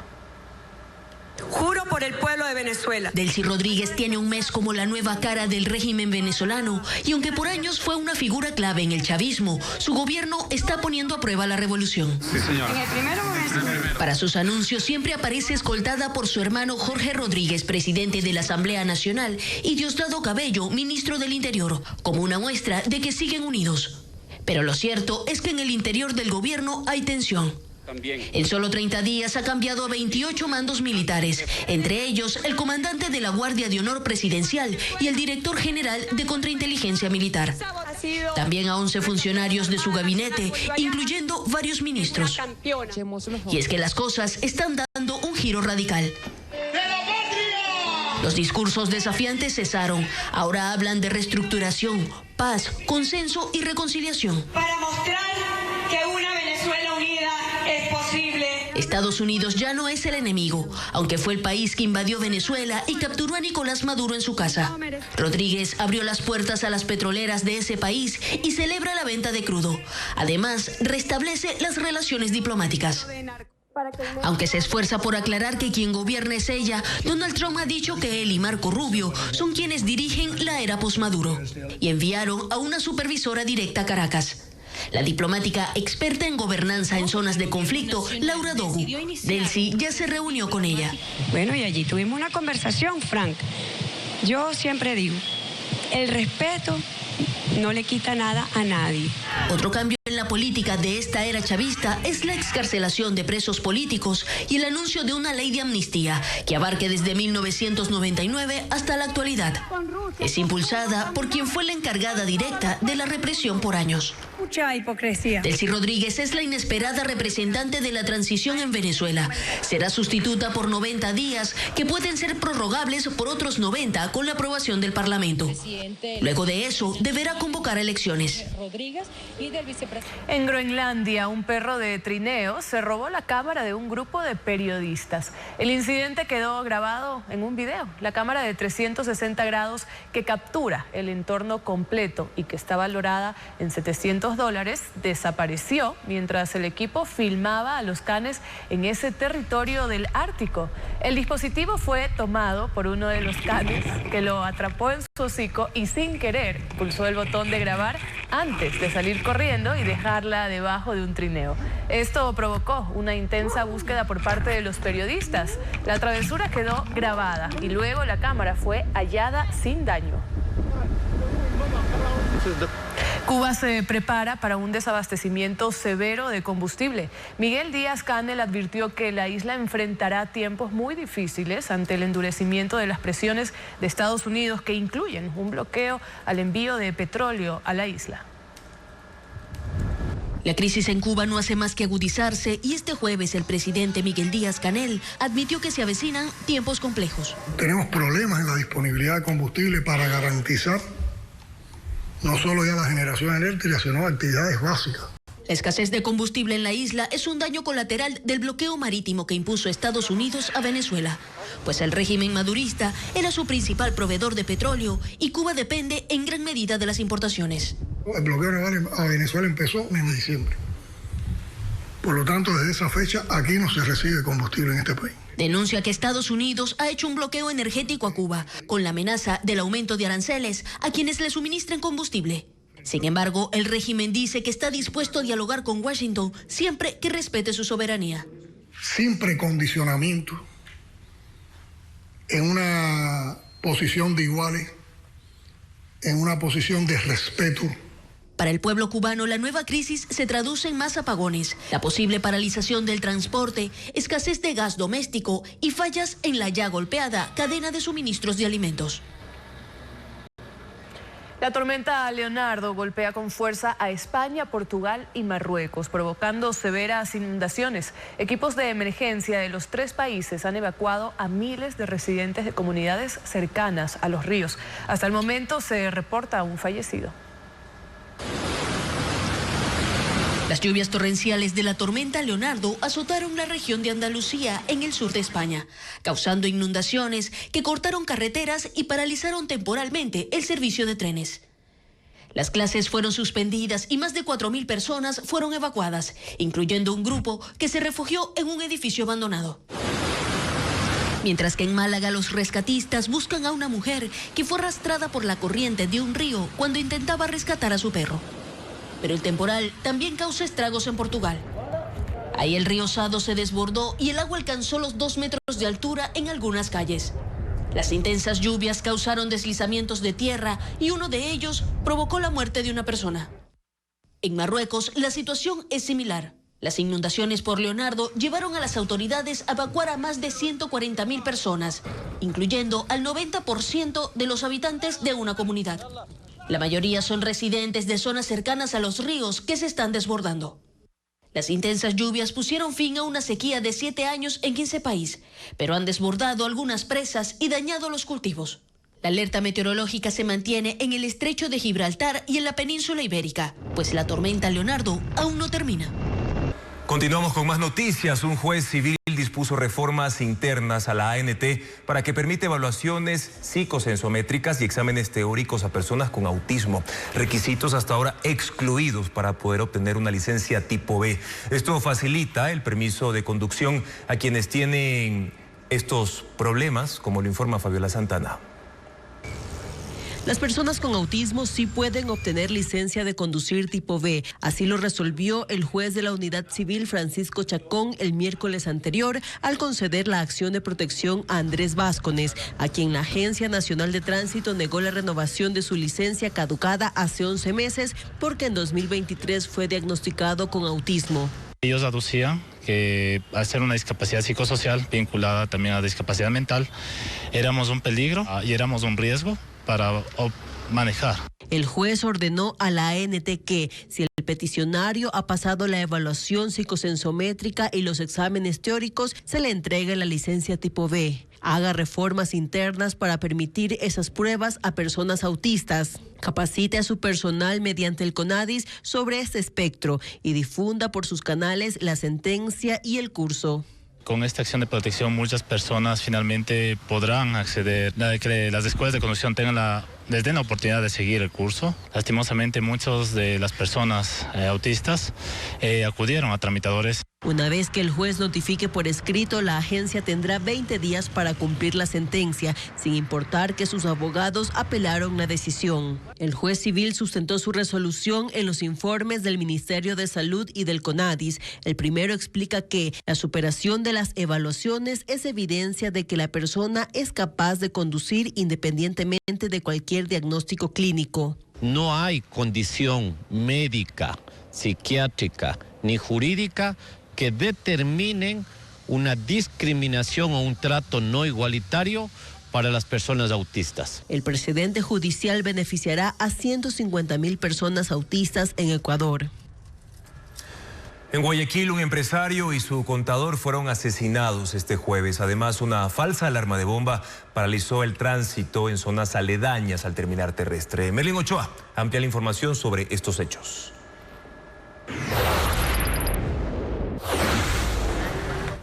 Juro por el pueblo de Venezuela. Delcy Rodríguez tiene un mes como la nueva cara del régimen venezolano y aunque por años fue una figura clave en el chavismo, su gobierno está poniendo a prueba la revolución. Sí, señor. En el primero o en el segundo. Para sus anuncios siempre aparece escoltada por su hermano Jorge Rodríguez, presidente de la Asamblea Nacional, y Diosdado Cabello, ministro del Interior, como una muestra de que siguen unidos. Pero lo cierto es que en el interior del gobierno hay tensión. En solo 30 días ha cambiado a 28 mandos militares, entre ellos el comandante de la Guardia de Honor Presidencial y el director general de Contrainteligencia Militar. También a 11 funcionarios de su gabinete, incluyendo varios ministros. Y es que las cosas están dando un giro radical. Los discursos desafiantes cesaron. Ahora hablan de reestructuración, paz, consenso y reconciliación. Para mostrar que una Venezuela unida es posible. Estados Unidos ya no es el enemigo, aunque fue el país que invadió Venezuela y capturó a Nicolás Maduro en su casa. Rodríguez abrió las puertas a las petroleras de ese país y celebra la venta de crudo. Además, restablece las relaciones diplomáticas. Aunque se esfuerza por aclarar que quien gobierna es ella, Donald Trump ha dicho que él y Marco Rubio son quienes dirigen la era posmaduro y enviaron a una supervisora directa a Caracas. La diplomática experta en gobernanza en zonas de conflicto, Laura Dogu. Delcy ya se reunió con ella. Bueno, y allí tuvimos una conversación, Frank. Yo siempre digo, el respeto no le quita nada a nadie. Otro cambio en la política de esta era chavista es la excarcelación de presos políticos y el anuncio de una ley de amnistía que abarque desde 1999 hasta la actualidad. Es impulsada por quien fue la encargada directa de la represión por años. Mucha hipocresía. Delcy Rodríguez es la inesperada representante de la transición en Venezuela. Será sustituta por 90 días, que pueden ser prorrogables por otros 90 con la aprobación del Parlamento. Luego de eso, deberá convocar elecciones. En Groenlandia, un perro de trineo se robó la cámara de un grupo de periodistas. El incidente quedó grabado en un video. La cámara de 360 grados que captura el entorno completo y que está valorada en $700 desapareció mientras el equipo filmaba a los canes en ese territorio del Ártico. El dispositivo fue tomado por uno de los canes, que lo atrapó en su hocico y sin querer pulsó el botón de grabar antes de salir corriendo y dejarla debajo de un trineo. Esto provocó una intensa búsqueda por parte de los periodistas. La travesura quedó grabada y luego la cámara fue hallada sin daño. Cuba se prepara para un desabastecimiento severo de combustible. Miguel Díaz-Canel advirtió que la isla enfrentará tiempos muy difíciles ante el endurecimiento de las presiones de Estados Unidos, que incluyen un bloqueo al envío de petróleo a la isla. La crisis en Cuba no hace más que agudizarse y este jueves el presidente Miguel Díaz-Canel admitió que se avecinan tiempos complejos. Tenemos problemas en la disponibilidad de combustible para garantizar no solo ya la generación eléctrica, sino actividades básicas. La escasez de combustible en la isla es un daño colateral del bloqueo marítimo que impuso Estados Unidos a Venezuela, pues el régimen madurista era su principal proveedor de petróleo y Cuba depende en gran medida de las importaciones. El bloqueo naval a Venezuela empezó en diciembre. Por lo tanto, desde esa fecha aquí no se recibe combustible en este país. Denuncia que Estados Unidos ha hecho un bloqueo energético a Cuba, con la amenaza del aumento de aranceles a quienes le suministren combustible. Sin embargo, el régimen dice que está dispuesto a dialogar con Washington siempre que respete su soberanía. Sin precondicionamiento, en una posición de iguales, en una posición de respeto. Para el pueblo cubano, la nueva crisis se traduce en más apagones, la posible paralización del transporte, escasez de gas doméstico y fallas en la ya golpeada cadena de suministros de alimentos. La tormenta Leonardo golpea con fuerza a España, Portugal y Marruecos, provocando severas inundaciones. Equipos de emergencia de los tres países han evacuado a miles de residentes de comunidades cercanas a los ríos. Hasta el momento se reporta un fallecido. Las lluvias torrenciales de la tormenta Leonardo azotaron la región de Andalucía en el sur de España, causando inundaciones que cortaron carreteras y paralizaron temporalmente el servicio de trenes. Las clases fueron suspendidas y más de 4.000 personas fueron evacuadas, incluyendo un grupo que se refugió en un edificio abandonado. Mientras que en Málaga los rescatistas buscan a una mujer que fue arrastrada por la corriente de un río cuando intentaba rescatar a su perro. Pero el temporal también causa estragos en Portugal. Ahí el río Sado se desbordó y el agua alcanzó los 2 metros de altura en algunas calles. Las intensas lluvias causaron deslizamientos de tierra y uno de ellos provocó la muerte de una persona. En Marruecos la situación es similar. Las inundaciones por Leonardo llevaron a las autoridades a evacuar a más de 140.000 personas, incluyendo al 90% de los habitantes de una comunidad. La mayoría son residentes de zonas cercanas a los ríos que se están desbordando. Las intensas lluvias pusieron fin a una sequía de 7 años en 15 países, pero han desbordado algunas presas y dañado los cultivos. La alerta meteorológica se mantiene en el estrecho de Gibraltar y en la península ibérica, pues la tormenta Leonardo aún no termina. Continuamos con más noticias. Un juez civil dispuso reformas internas a la ANT para que permita evaluaciones psicosensométricas y exámenes teóricos a personas con autismo, requisitos hasta ahora excluidos para poder obtener una licencia tipo B. Esto facilita el permiso de conducción a quienes tienen estos problemas, como lo informa Fabiola Santana. Las personas con autismo sí pueden obtener licencia de conducir tipo B. Así lo resolvió el juez de la Unidad Civil, Francisco Chacón, el miércoles anterior, al conceder la acción de protección a Andrés Vázquez, a quien la Agencia Nacional de Tránsito negó la renovación de su licencia caducada hace 11 meses porque en 2023 fue diagnosticado con autismo. Ellos aducían que al ser una discapacidad psicosocial vinculada también a discapacidad mental, éramos un peligro y éramos un riesgo para manejar. El juez ordenó a la ANT que, si el el peticionario ha pasado la evaluación psicosensométrica y los exámenes teóricos, se le entrega la licencia tipo B. Haga reformas internas para permitir esas pruebas a personas autistas. Capacite a su personal mediante el CONADIS sobre este espectro y difunda por sus canales la sentencia y el curso. Con esta acción de protección muchas personas finalmente podrán acceder, que las escuelas de conducción les den la oportunidad de seguir el curso. Lastimosamente muchas de las personas autistas acudieron a tramitadores. Una vez que el juez notifique por escrito, la agencia tendrá 20 días para cumplir la sentencia, sin importar que sus abogados apelaron la decisión. El juez civil sustentó su resolución en los informes del Ministerio de Salud y del CONADIS. El primero explica que la superación de las evaluaciones es evidencia de que la persona es capaz de conducir independientemente de cualquier diagnóstico clínico. No hay condición médica, psiquiátrica ni jurídica que determinen una discriminación o un trato no igualitario para las personas autistas. El precedente judicial beneficiará a 150,000 personas autistas en Ecuador. En Guayaquil, un empresario y su contador fueron asesinados este jueves. Además, una falsa alarma de bomba paralizó el tránsito en zonas aledañas al terminal terrestre. Merlin Ochoa amplia la información sobre estos hechos.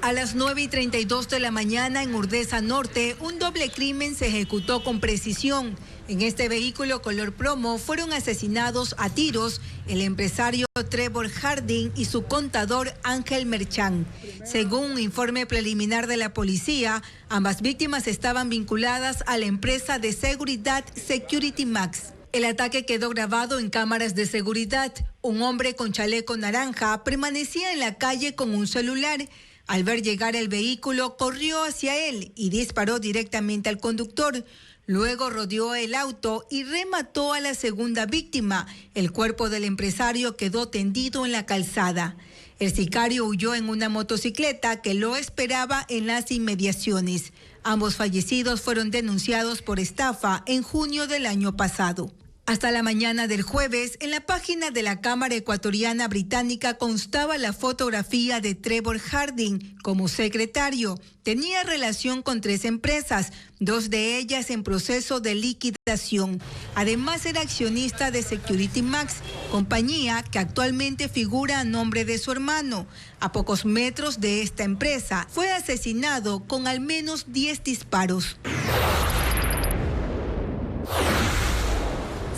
A las 9:32 de la mañana en Urdesa Norte, un doble crimen se ejecutó con precisión. En este vehículo color plomo fueron asesinados a tiros el empresario Trevor Harding y su contador Ángel Merchán. Según un informe preliminar de la policía, ambas víctimas estaban vinculadas a la empresa de seguridad Security Max. El ataque quedó grabado en cámaras de seguridad. Un hombre con chaleco naranja permanecía en la calle con un celular. Al ver llegar el vehículo, corrió hacia él y disparó directamente al conductor. Luego rodeó el auto y remató a la segunda víctima. El cuerpo del empresario quedó tendido en la calzada. El sicario huyó en una motocicleta que lo esperaba en las inmediaciones. Ambos fallecidos fueron denunciados por estafa en junio del año pasado. Hasta la mañana del jueves, en la página de la Cámara Ecuatoriana Británica constaba la fotografía de Trevor Harding como secretario. Tenía relación con 3 empresas, 2 de ellas en proceso de liquidación. Además, era accionista de Security Max, compañía que actualmente figura a nombre de su hermano. A pocos metros de esta empresa, fue asesinado con al menos 10 disparos.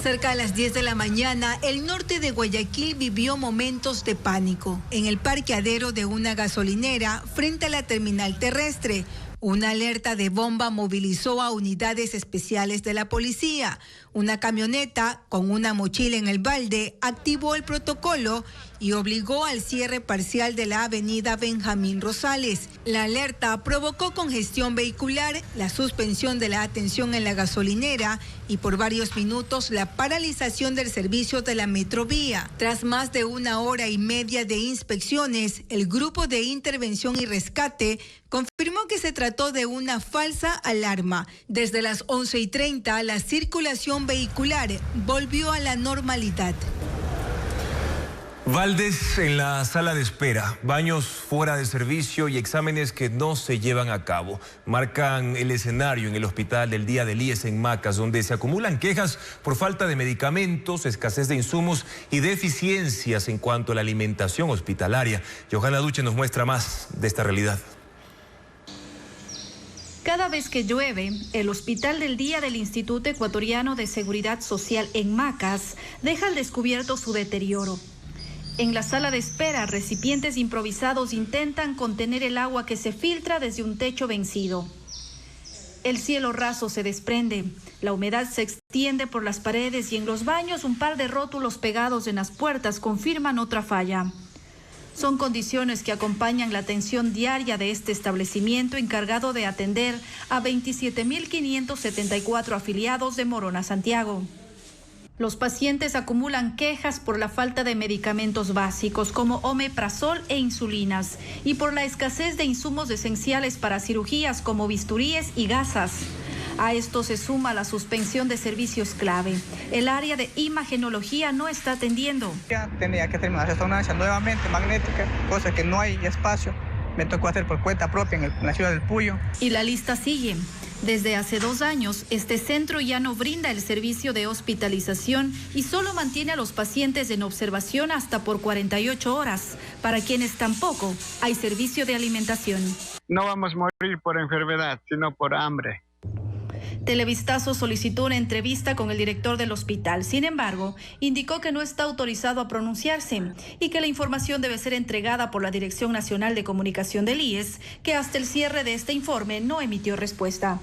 Cerca de las 10 de la mañana, el norte de Guayaquil vivió momentos de pánico. En el parqueadero de una gasolinera, frente a la terminal terrestre, una alerta de bomba movilizó a unidades especiales de la policía. Una camioneta con una mochila en el balde activó el protocolo y obligó al cierre parcial de la avenida Benjamín Rosales. La alerta provocó congestión vehicular, la suspensión de la atención en la gasolinera y por varios minutos la paralización del servicio de la Metrovía. Tras más de 1 hora y media de inspecciones, el Grupo de Intervención y Rescate confirmó que se trató de una falsa alarma. Desde las 11:30, la circulación vehicular volvió a la normalidad. Valdés en la sala de espera, baños fuera de servicio y exámenes que no se llevan a cabo. Marcan el escenario en el hospital del Día del IES en Macas, donde se acumulan quejas por falta de medicamentos, escasez de insumos y deficiencias en cuanto a la alimentación hospitalaria. Johanna Duche nos muestra más de esta realidad. Cada vez que llueve, el Hospital del Día del Instituto Ecuatoriano de Seguridad Social en Macas deja al descubierto su deterioro. En la sala de espera, recipientes improvisados intentan contener el agua que se filtra desde un techo vencido. El cielo raso se desprende, la humedad se extiende por las paredes y en los baños un par de rótulos pegados en las puertas confirman otra falla. Son condiciones que acompañan la atención diaria de este establecimiento encargado de atender a 27.574 afiliados de Morona Santiago. Los pacientes acumulan quejas por la falta de medicamentos básicos como omeprazol e insulinas y por la escasez de insumos esenciales para cirugías como bisturíes y gasas. A esto se suma la suspensión de servicios clave. El área de imagenología no está atendiendo. Ya tenía que hacer una resonancia nuevamente magnética, cosa que no hay espacio. Me tocó hacer por cuenta propia en la ciudad del Puyo. Y la lista sigue. Desde hace 2 años, este centro ya no brinda el servicio de hospitalización y solo mantiene a los pacientes en observación hasta por 48 horas, para quienes tampoco hay servicio de alimentación. No vamos a morir por enfermedad, sino por hambre. Televistazo solicitó una entrevista con el director del hospital. Sin embargo, indicó que no está autorizado a pronunciarse y que la información debe ser entregada por la Dirección Nacional de Comunicación del IES, que hasta el cierre de este informe no emitió respuesta.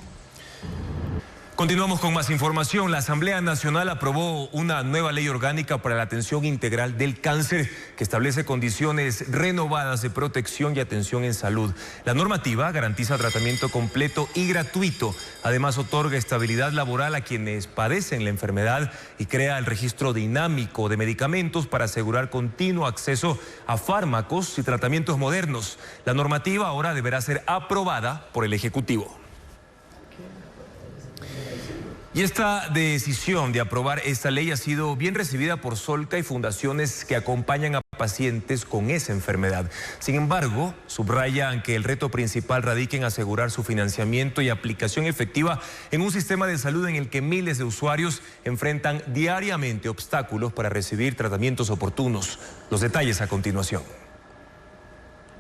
Continuamos con más información. La Asamblea Nacional aprobó una nueva ley orgánica para la atención integral del cáncer que establece condiciones renovadas de protección y atención en salud. La normativa garantiza tratamiento completo y gratuito. Además, otorga estabilidad laboral a quienes padecen la enfermedad y crea el registro dinámico de medicamentos para asegurar continuo acceso a fármacos y tratamientos modernos. La normativa ahora deberá ser aprobada por el Ejecutivo. Y esta decisión de aprobar esta ley ha sido bien recibida por Solca y fundaciones que acompañan a pacientes con esa enfermedad. Sin embargo, subrayan que el reto principal radica en asegurar su financiamiento y aplicación efectiva en un sistema de salud en el que miles de usuarios enfrentan diariamente obstáculos para recibir tratamientos oportunos. Los detalles a continuación.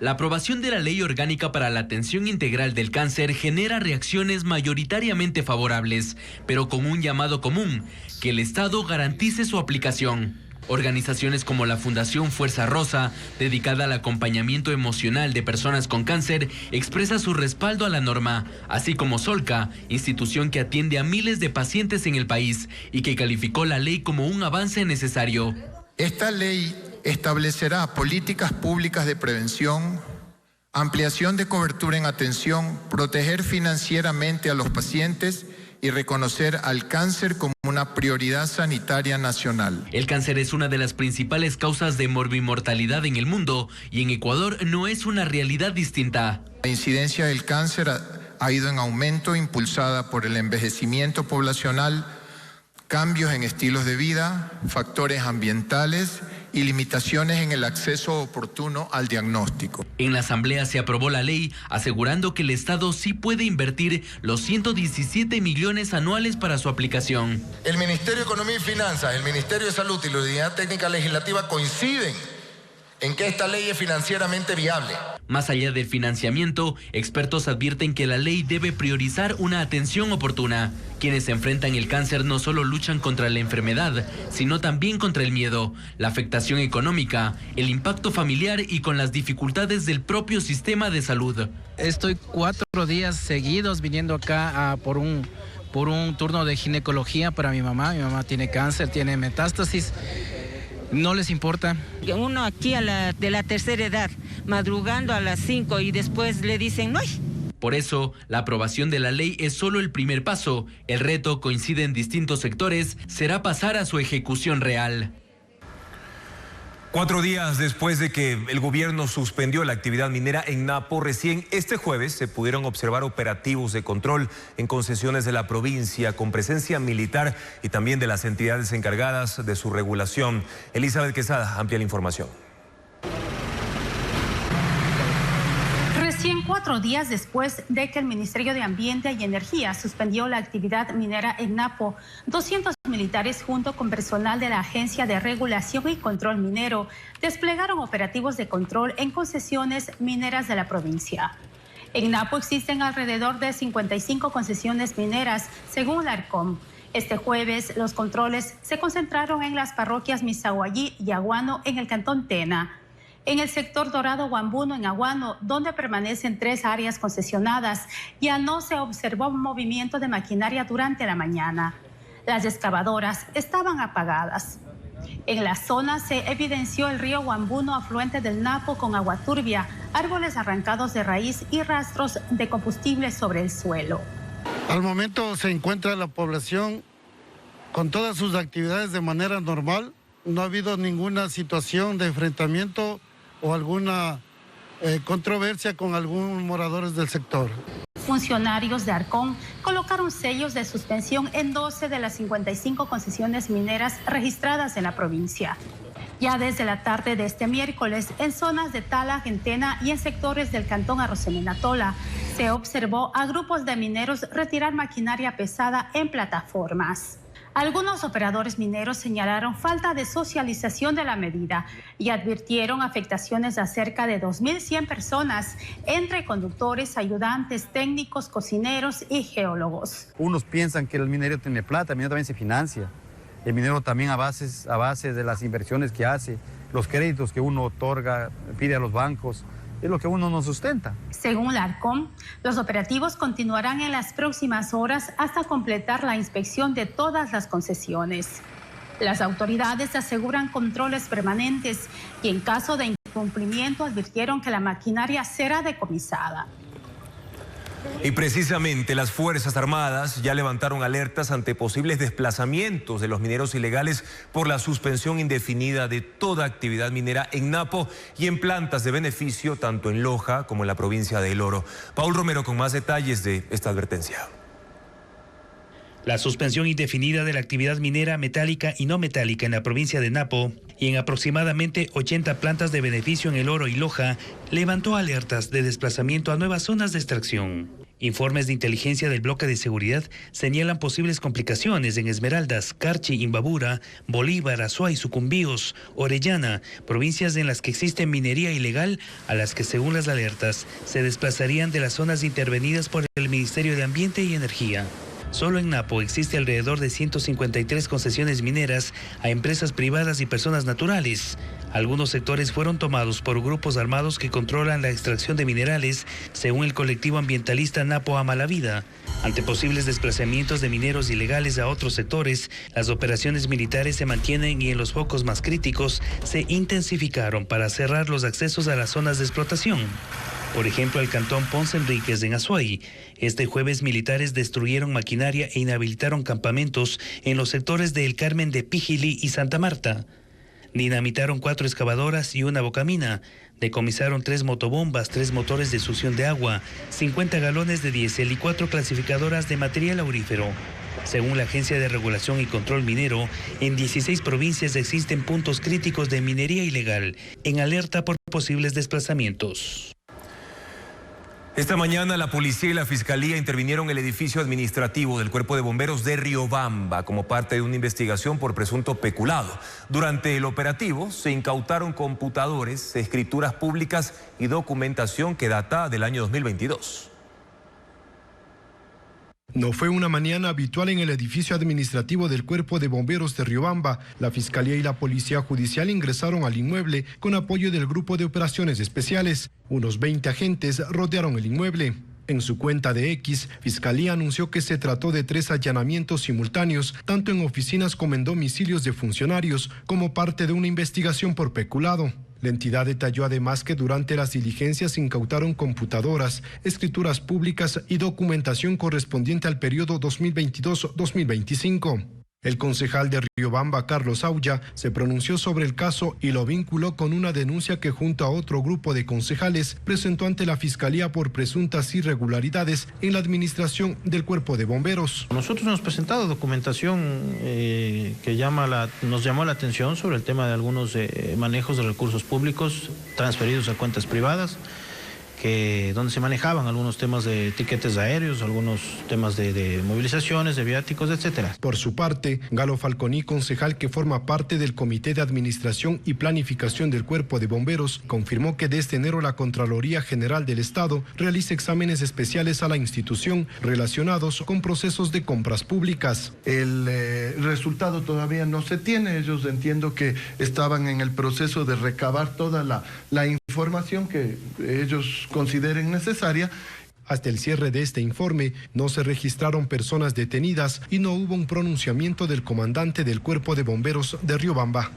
La aprobación de la Ley Orgánica para la Atención Integral del Cáncer genera reacciones mayoritariamente favorables, pero con un llamado común, que el Estado garantice su aplicación. Organizaciones como la Fundación Fuerza Rosa, dedicada al acompañamiento emocional de personas con cáncer, expresa su respaldo a la norma, así como Solca, institución que atiende a miles de pacientes en el país y que calificó la ley como un avance necesario. Esta ley establecerá políticas públicas de prevención, ampliación de cobertura en atención, proteger financieramente a los pacientes y reconocer al cáncer como una prioridad sanitaria nacional. El cáncer es una de las principales causas de morbimortalidad en el mundo y en Ecuador no es una realidad distinta. La incidencia del cáncer ha ido en aumento, impulsada por el envejecimiento poblacional, cambios en estilos de vida, factores ambientales y limitaciones en el acceso oportuno al diagnóstico. En la Asamblea se aprobó la ley asegurando que el Estado sí puede invertir los 117 millones anuales para su aplicación. El Ministerio de Economía y Finanzas, el Ministerio de Salud y la Unidad Técnica Legislativa coinciden en que esta ley es financieramente viable. Más allá del financiamiento, expertos advierten que la ley debe priorizar una atención oportuna. Quienes enfrentan el cáncer no solo luchan contra la enfermedad, sino también contra el miedo, la afectación económica, el impacto familiar y con las dificultades del propio sistema de salud. Estoy 4 días seguidos viniendo acá por un turno de ginecología para mi mamá. Mi mamá tiene cáncer, tiene metástasis. No les importa. Uno aquí de la tercera edad, madrugando a las 5 y después le dicen no hay. Por eso, la aprobación de la ley es solo el primer paso. El reto, coincide en distintos sectores, será pasar a su ejecución real. 4 días después de que el gobierno suspendió la actividad minera en Napo, recién este jueves se pudieron observar operativos de control en concesiones de la provincia con presencia militar y también de las entidades encargadas de su regulación. Elizabeth Quesada amplía la información. Recién 4 días después de que el Ministerio de Ambiente y Energía suspendió la actividad minera en Napo, 200 militares junto con personal de la Agencia de Regulación y Control Minero desplegaron operativos de control en concesiones mineras de la provincia. En Napo existen alrededor de 55 concesiones mineras, según la ARCOM. Este jueves, los controles se concentraron en las parroquias Misahuallí y Aguano en el cantón Tena. En el sector Dorado Guambuno, en Aguano, donde permanecen 3 áreas concesionadas, ya no se observó movimiento de maquinaria durante la mañana. Las excavadoras estaban apagadas. En la zona se evidenció el río Guambuno, afluente del Napo, con agua turbia, árboles arrancados de raíz y rastros de combustible sobre el suelo. Al momento se encuentra la población con todas sus actividades de manera normal. No ha habido ninguna situación de enfrentamiento o alguna controversia con algunos moradores del sector. Funcionarios de ARCOM colocaron sellos de suspensión en 12 de las 55 concesiones mineras registradas en la provincia. Ya desde la tarde de este miércoles, en zonas de Tala, Gentena y en sectores del cantón Arrocemenatola, se observó a grupos de mineros retirar maquinaria pesada en plataformas. Algunos operadores mineros señalaron falta de socialización de la medida y advirtieron afectaciones a cerca de 2.100 personas, entre conductores, ayudantes, técnicos, cocineros y geólogos. Unos piensan que el minero tiene plata, el minero también se financia. El minero también a base de las inversiones que hace, los créditos que uno otorga, pide a los bancos, es lo que uno nos sustenta. Según la ARCOM, los operativos continuarán en las próximas horas hasta completar la inspección de todas las concesiones. Las autoridades aseguran controles permanentes y en caso de incumplimiento advirtieron que la maquinaria será decomisada. Y precisamente las Fuerzas Armadas ya levantaron alertas ante posibles desplazamientos de los mineros ilegales por la suspensión indefinida de toda actividad minera en Napo y en plantas de beneficio tanto en Loja como en la provincia de El Oro. Paul Romero con más detalles de esta advertencia. La suspensión indefinida de la actividad minera metálica y no metálica en la provincia de Napo y en aproximadamente 80 plantas de beneficio en El Oro y Loja levantó alertas de desplazamiento a nuevas zonas de extracción. Informes de inteligencia del bloque de seguridad señalan posibles complicaciones en Esmeraldas, Carchi, Imbabura, Bolívar, Azuay, Sucumbíos, Orellana, provincias en las que existe minería ilegal, a las que según las alertas se desplazarían de las zonas intervenidas por el Ministerio de Ambiente y Energía. Solo en Napo existe alrededor de 153 concesiones mineras a empresas privadas y personas naturales. Algunos sectores fueron tomados por grupos armados que controlan la extracción de minerales, según el colectivo ambientalista Napo Ama la Vida. Ante posibles desplazamientos de mineros ilegales a otros sectores, las operaciones militares se mantienen y en los focos más críticos se intensificaron para cerrar los accesos a las zonas de explotación. Por ejemplo, el cantón Ponce Enríquez en Azuay. Este jueves militares destruyeron maquinaria e inhabilitaron campamentos en los sectores de El Carmen de Pijili y Santa Marta. Dinamitaron 4 excavadoras y una bocamina. Decomisaron 3 motobombas, 3 motores de succión de agua, 50 galones de diésel y 4 clasificadoras de material aurífero. Según la Agencia de Regulación y Control Minero, en 16 provincias existen puntos críticos de minería ilegal, en alerta por posibles desplazamientos. Esta mañana la policía y la fiscalía intervinieron en el edificio administrativo del Cuerpo de Bomberos de Riobamba como parte de una investigación por presunto peculado. Durante el operativo se incautaron computadores, escrituras públicas y documentación que data del año 2022. No fue una mañana habitual en el edificio administrativo del Cuerpo de Bomberos de Riobamba. La Fiscalía y la Policía Judicial ingresaron al inmueble con apoyo del Grupo de Operaciones Especiales. Unos 20 agentes rodearon el inmueble. En su cuenta de X, Fiscalía anunció que se trató de 3 allanamientos simultáneos, tanto en oficinas como en domicilios de funcionarios, como parte de una investigación por peculado. La entidad detalló además que durante las diligencias se incautaron computadoras, escrituras públicas y documentación correspondiente al periodo 2022-2025. El concejal de Riobamba, Carlos Aulla, se pronunció sobre el caso y lo vinculó con una denuncia que junto a otro grupo de concejales presentó ante la Fiscalía por presuntas irregularidades en la administración del Cuerpo de Bomberos. Nosotros hemos presentado documentación que nos llamó la atención sobre el tema de algunos manejos de recursos públicos transferidos a cuentas privadas, donde se manejaban algunos temas de tiquetes aéreos, algunos temas de movilizaciones, de viáticos, etcétera. Por su parte, Galo Falconi, concejal que forma parte del Comité de Administración y Planificación del Cuerpo de Bomberos, confirmó que desde enero la Contraloría General del Estado realiza exámenes especiales a la institución relacionados con procesos de compras públicas. El resultado todavía no se tiene. Ellos entiendo que estaban en el proceso de recabar toda la información que ellos consideren necesaria. Hasta el cierre de este informe no se registraron personas detenidas y no hubo un pronunciamiento del comandante del Cuerpo de Bomberos de Riobamba.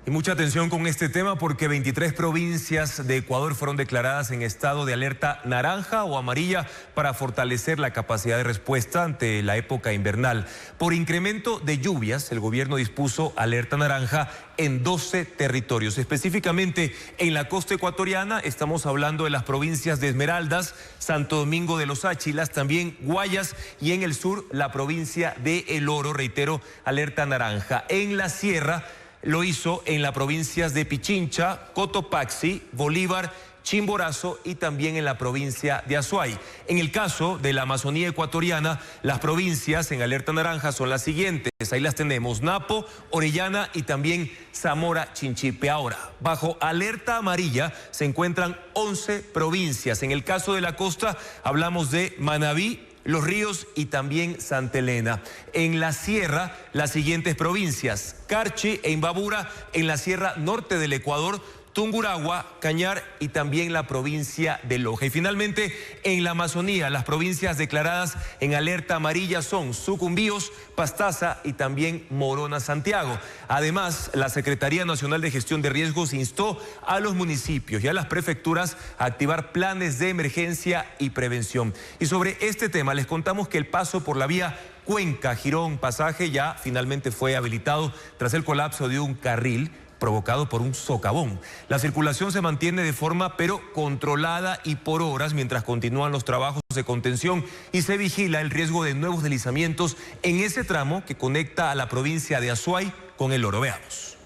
Y mucha atención con este tema porque 23 provincias de Ecuador fueron declaradas en estado de alerta naranja o amarilla para fortalecer la capacidad de respuesta ante la época invernal. Por incremento de lluvias, el gobierno dispuso alerta naranja en 12 territorios. Específicamente en la costa ecuatoriana estamos hablando de las provincias de Esmeraldas, Santo Domingo de los Áchilas, también Guayas y en el sur la provincia de El Oro, reitero, alerta naranja. En la sierra lo hizo en las provincias de Pichincha, Cotopaxi, Bolívar, Chimborazo y también en la provincia de Azuay. En el caso de la Amazonía ecuatoriana, las provincias en alerta naranja son las siguientes. Ahí las tenemos: Napo, Orellana y también Zamora, Chinchipe. Ahora, bajo alerta amarilla se encuentran 11 provincias. En el caso de la costa hablamos de Manabí, Los Ríos y también Santa Elena. En la sierra, las siguientes provincias: Carchi e Imbabura en la sierra norte del Ecuador, Tungurahua, Cañar y también la provincia de Loja. Y finalmente, en la Amazonía, las provincias declaradas en alerta amarilla son Sucumbíos, Pastaza y también Morona, Santiago. Además, la Secretaría Nacional de Gestión de Riesgos instó a los municipios y a las prefecturas a activar planes de emergencia y prevención. Y sobre este tema les contamos que el paso por la vía Cuenca-Girón Pasaje ya finalmente fue habilitado tras el colapso de un carril provocado por un socavón. La circulación se mantiene de forma pero controlada y por horas mientras continúan los trabajos de contención y se vigila el riesgo de nuevos deslizamientos en ese tramo que conecta a la provincia de Azuay con El Oro. Veamos.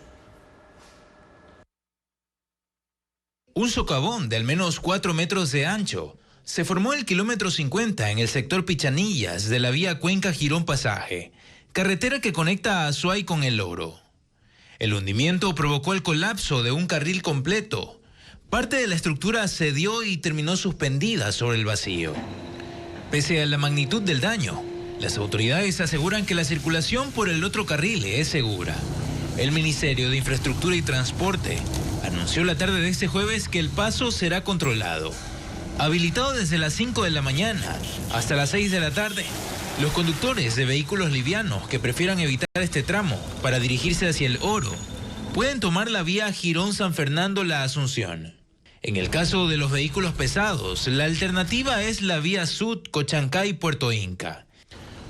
Un socavón de al menos 4 metros de ancho se formó el kilómetro 50 en el sector Pichanillas de la vía Cuenca-Girón Pasaje, carretera que conecta a Azuay con El Oro. El hundimiento provocó el colapso de un carril completo. Parte de la estructura cedió y terminó suspendida sobre el vacío. Pese a la magnitud del daño, las autoridades aseguran que la circulación por el otro carril es segura. El Ministerio de Infraestructura y Transporte anunció la tarde de este jueves que el paso será controlado. Habilitado desde las 5 de la mañana hasta las 6 de la tarde, los conductores de vehículos livianos que prefieran evitar este tramo para dirigirse hacia El Oro pueden tomar la vía Girón-San Fernando-La Asunción. En el caso de los vehículos pesados, la alternativa es la vía Sud Cochancay-Puerto Inca.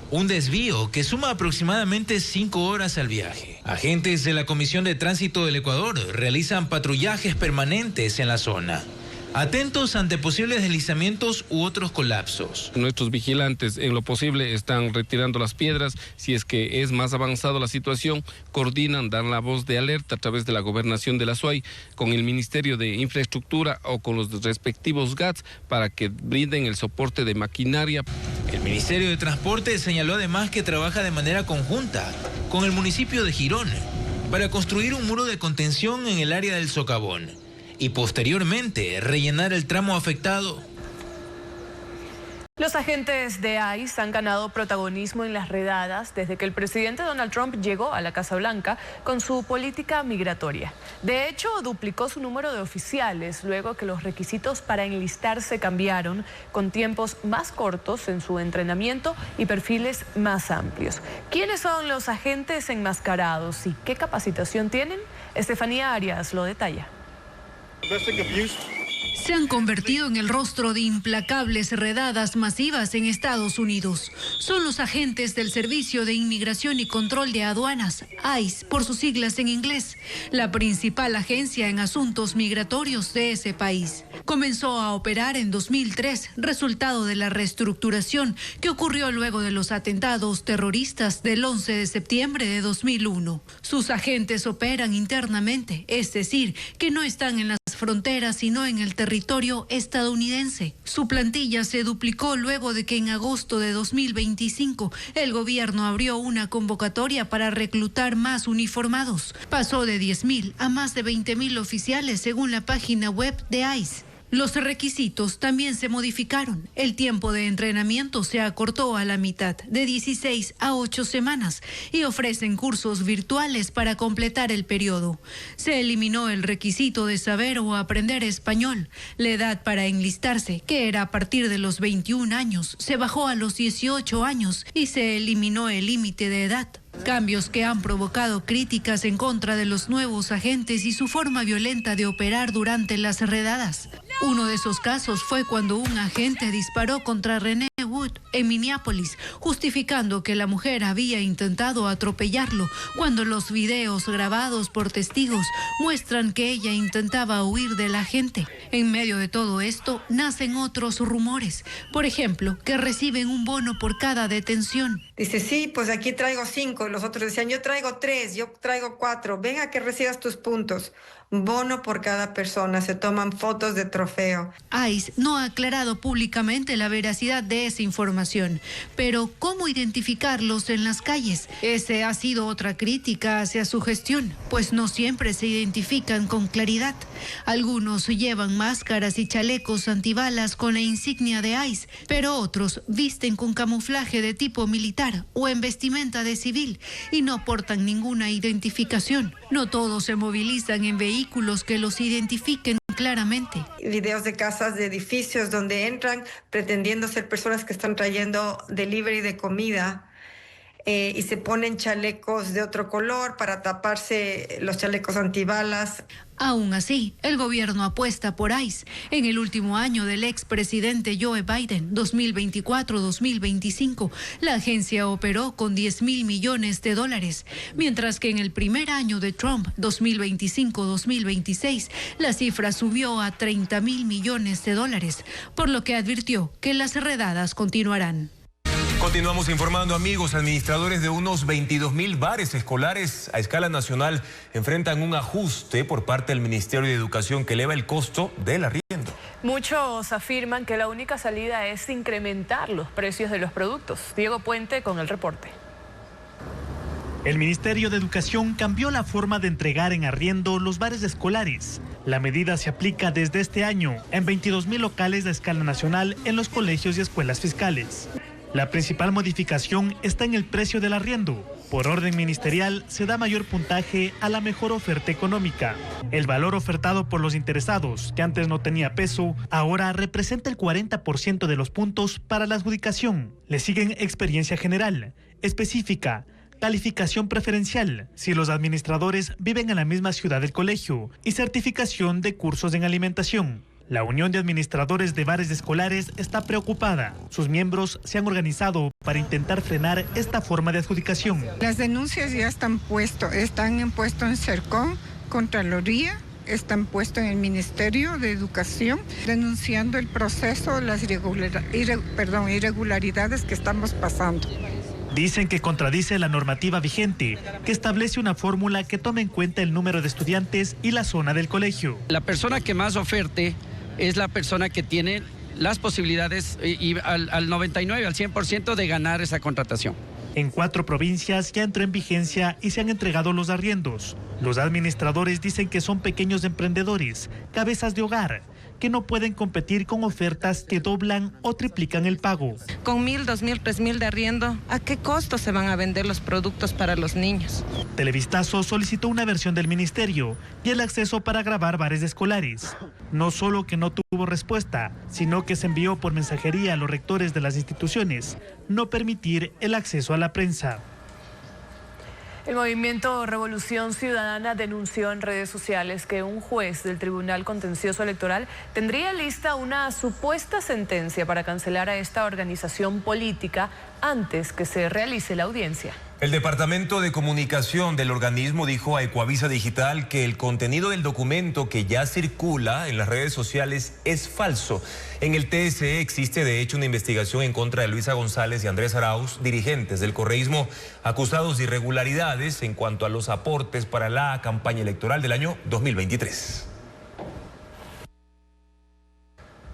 Un desvío que suma aproximadamente 5 horas al viaje. Agentes de la Comisión de Tránsito del Ecuador realizan patrullajes permanentes en la zona, atentos ante posibles deslizamientos u otros colapsos. Nuestros vigilantes en lo posible están retirando las piedras. Si es que es más avanzado la situación, coordinan, dan la voz de alerta a través de la Gobernación de la Azuay con el Ministerio de Infraestructura o con los respectivos GATS para que brinden el soporte de maquinaria. El Ministerio de Transporte señaló además que trabaja de manera conjunta con el municipio de Girón para construir un muro de contención en el área del socavón y posteriormente rellenar el tramo afectado. Los agentes de ICE han ganado protagonismo en las redadas desde que el presidente Donald Trump llegó a la Casa Blanca con su política migratoria. De hecho, duplicó su número de oficiales luego que los requisitos para enlistarse cambiaron, con tiempos más cortos en su entrenamiento y perfiles más amplios. ¿Quiénes son los agentes enmascarados y qué capacitación tienen? Estefanía Arias lo detalla. Se han convertido en el rostro de implacables redadas masivas en Estados Unidos. Son los agentes del Servicio de Inmigración y Control de Aduanas, ICE, por sus siglas en inglés, la principal agencia en asuntos migratorios de ese país. Comenzó a operar en 2003, resultado de la reestructuración que ocurrió luego de los atentados terroristas del 11 de septiembre de 2001. Sus agentes operan internamente, es decir, que no están en las fronteras sino en el territorio estadounidense. Su plantilla se duplicó luego de que en agosto de 2025 el gobierno abrió una convocatoria para reclutar más uniformados. Pasó de 10.000 a más de 20.000 oficiales según la página web de ICE. Los requisitos también se modificaron. El tiempo de entrenamiento se acortó a la mitad, de 16 a 8 semanas, y ofrecen cursos virtuales para completar el periodo. Se eliminó el requisito de saber o aprender español. La edad para enlistarse, que era a partir de los 21 años, se bajó a los 18 años y se eliminó el límite de edad. cambios que han provocado críticas en contra de los nuevos agentes y su forma violenta de operar durante las redadas. Uno de esos casos fue cuando un agente disparó contra Renee Wood en Minneapolis, justificando que la mujer había intentado atropellarlo, cuando los videos grabados por testigos muestran que ella intentaba huir del agente. En medio de todo esto, nacen otros rumores. Por ejemplo, que reciben un bono por cada detención. Dice, sí, pues aquí traigo 5. Los otros decían, yo traigo 3, yo traigo 4. Ven a que recibas tus puntos. Bono por cada persona. Se toman fotos de trofeo. ICE no ha aclarado públicamente la veracidad de esa información. Pero, ¿cómo identificarlos en las calles? Ese ha sido otra crítica hacia su gestión, pues no siempre se identifican con claridad. Algunos llevan máscaras y chalecos antibalas con la insignia de ICE, pero otros visten con camuflaje de tipo militar o en vestimenta de civil y no portan ninguna identificación. No todos se movilizan en vehículos que los identifiquen claramente. Videos de casas, de edificios donde entran pretendiendo ser personas que están trayendo delivery de comida y se ponen chalecos de otro color para taparse los chalecos antibalas. Aún así, el gobierno apuesta por ICE. En el último año del expresidente Joe Biden, 2024-2025, la agencia operó con $10,000 millones, mientras que en el primer año de Trump, 2025-2026, la cifra subió a $30,000 millones, por lo que advirtió que las redadas continuarán. Continuamos informando, amigos. Administradores de unos 22,000 bares escolares a escala nacional enfrentan un ajuste por parte del Ministerio de Educación que eleva el costo del arriendo. Muchos afirman que la única salida es incrementar los precios de los productos. Diego Puente con el reporte. El Ministerio de Educación cambió la forma de entregar en arriendo los bares escolares. La medida se aplica desde este año en 22,000 locales a escala nacional en los colegios y escuelas fiscales. La principal modificación está en el precio del arriendo. Por orden ministerial, se da mayor puntaje a la mejor oferta económica. El valor ofertado por los interesados, que antes no tenía peso, ahora representa el 40% de los puntos para la adjudicación. Le siguen experiencia general, específica, calificación preferencial, si los administradores viven en la misma ciudad del colegio, y certificación de cursos en alimentación. La Unión de Administradores de Bares Escolares está preocupada. Sus miembros se han organizado para intentar frenar esta forma de adjudicación. Las denuncias ya están puestas en Cercón, Contraloría, están puestos en el Ministerio de Educación, denunciando el proceso, las irregularidades que estamos pasando. Dicen que contradice la normativa vigente, que establece una fórmula que tome en cuenta el número de estudiantes y la zona del colegio. La persona que más oferte es la persona que tiene las posibilidades y al 99, al 100% de ganar esa contratación. En 4 provincias ya entró en vigencia y se han entregado los arriendos. Los administradores dicen que son pequeños emprendedores, cabezas de hogar, que no pueden competir con ofertas que doblan o triplican el pago. Con 1,000, 2,000, 3,000 de arriendo, ¿a qué costo se van a vender los productos para los niños? Televistazo solicitó una versión del ministerio y el acceso para grabar bares escolares. No solo que no tuvo respuesta, sino que se envió por mensajería a los rectores de las instituciones no permitir el acceso a la prensa. El movimiento Revolución Ciudadana denunció en redes sociales que un juez del Tribunal Contencioso Electoral tendría lista una supuesta sentencia para cancelar a esta organización política antes que se realice la audiencia. El Departamento de Comunicación del organismo dijo a Ecuavisa Digital que el contenido del documento que ya circula en las redes sociales es falso. En el TSE existe de hecho una investigación en contra de Luisa González y Andrés Arauz, dirigentes del correísmo, acusados de irregularidades en cuanto a los aportes para la campaña electoral del año 2023.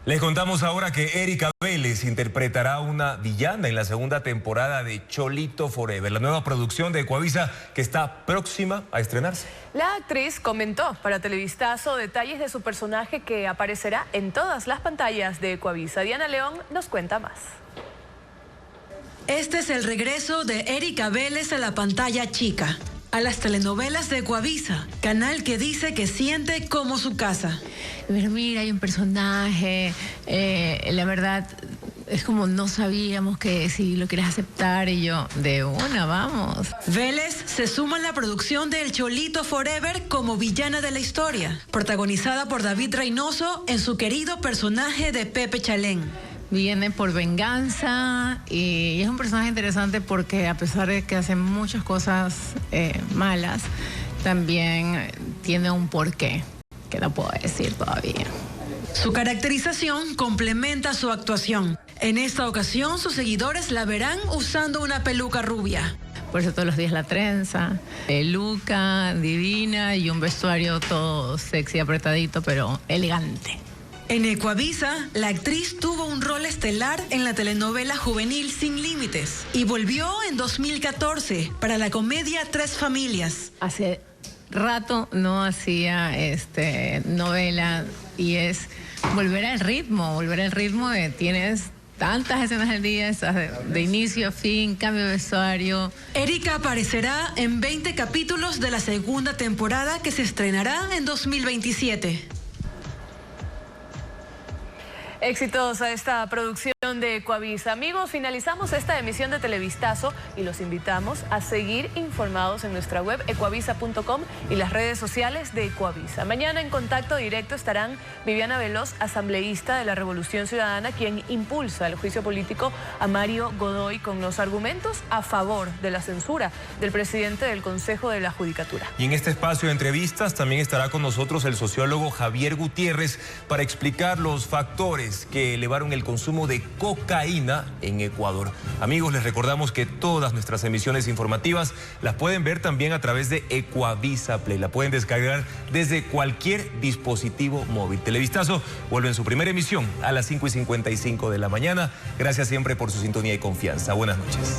Les contamos ahora que Erika Vélez interpretará una villana en la segunda temporada de Cholito Forever, la nueva producción de Ecuavisa que está próxima a estrenarse. La actriz comentó para Televistazo detalles de su personaje que aparecerá en todas las pantallas de Ecuavisa. Diana León nos cuenta más. Este es el regreso de Erika Vélez a la pantalla chica, a las telenovelas de Ecuavisa, canal que dice que siente como su casa. Pero mira, hay un personaje, la verdad, es como no sabíamos que si lo quieres aceptar y yo, de una, vamos. Vélez se suma a la producción de El Cholito Forever como villana de la historia, protagonizada por David Reynoso en su querido personaje de Pepe Chalén. Viene por venganza y es un personaje interesante porque a pesar de que hace muchas cosas malas, también tiene un porqué, que no puedo decir todavía. Su caracterización complementa su actuación. En esta ocasión, sus seguidores la verán usando una peluca rubia. Por eso todos los días la trenza, peluca divina y un vestuario todo sexy, apretadito, pero elegante. En Ecuavisa, la actriz tuvo un rol estelar en la telenovela juvenil Sin Límites y volvió en 2014 para la comedia Tres Familias. Hace rato no hacía novela y es volver al ritmo, tienes tantas escenas al día, estás de inicio a fin, cambio de vestuario. Erika aparecerá en 20 capítulos de la segunda temporada que se estrenará en 2027. Exitosa esta producción de Ecuavisa. Amigos, finalizamos esta emisión de Televistazo y los invitamos a seguir informados en nuestra web ecuavisa.com y las redes sociales de Ecuavisa. Mañana en contacto directo estarán Viviana Veloz, asambleísta de la Revolución Ciudadana, quien impulsa el juicio político a Mario Godoy con los argumentos a favor de la censura del presidente del Consejo de la Judicatura. Y en este espacio de entrevistas también estará con nosotros el sociólogo Javier Gutiérrez para explicar los factores que elevaron el consumo de cocaína en Ecuador. Amigos, les recordamos que todas nuestras emisiones informativas las pueden ver también a través de Ecuavisa Play. La pueden descargar desde cualquier dispositivo móvil. Televistazo vuelve en su primera emisión a las 5:55 de la mañana. Gracias siempre por su sintonía y confianza. Buenas noches.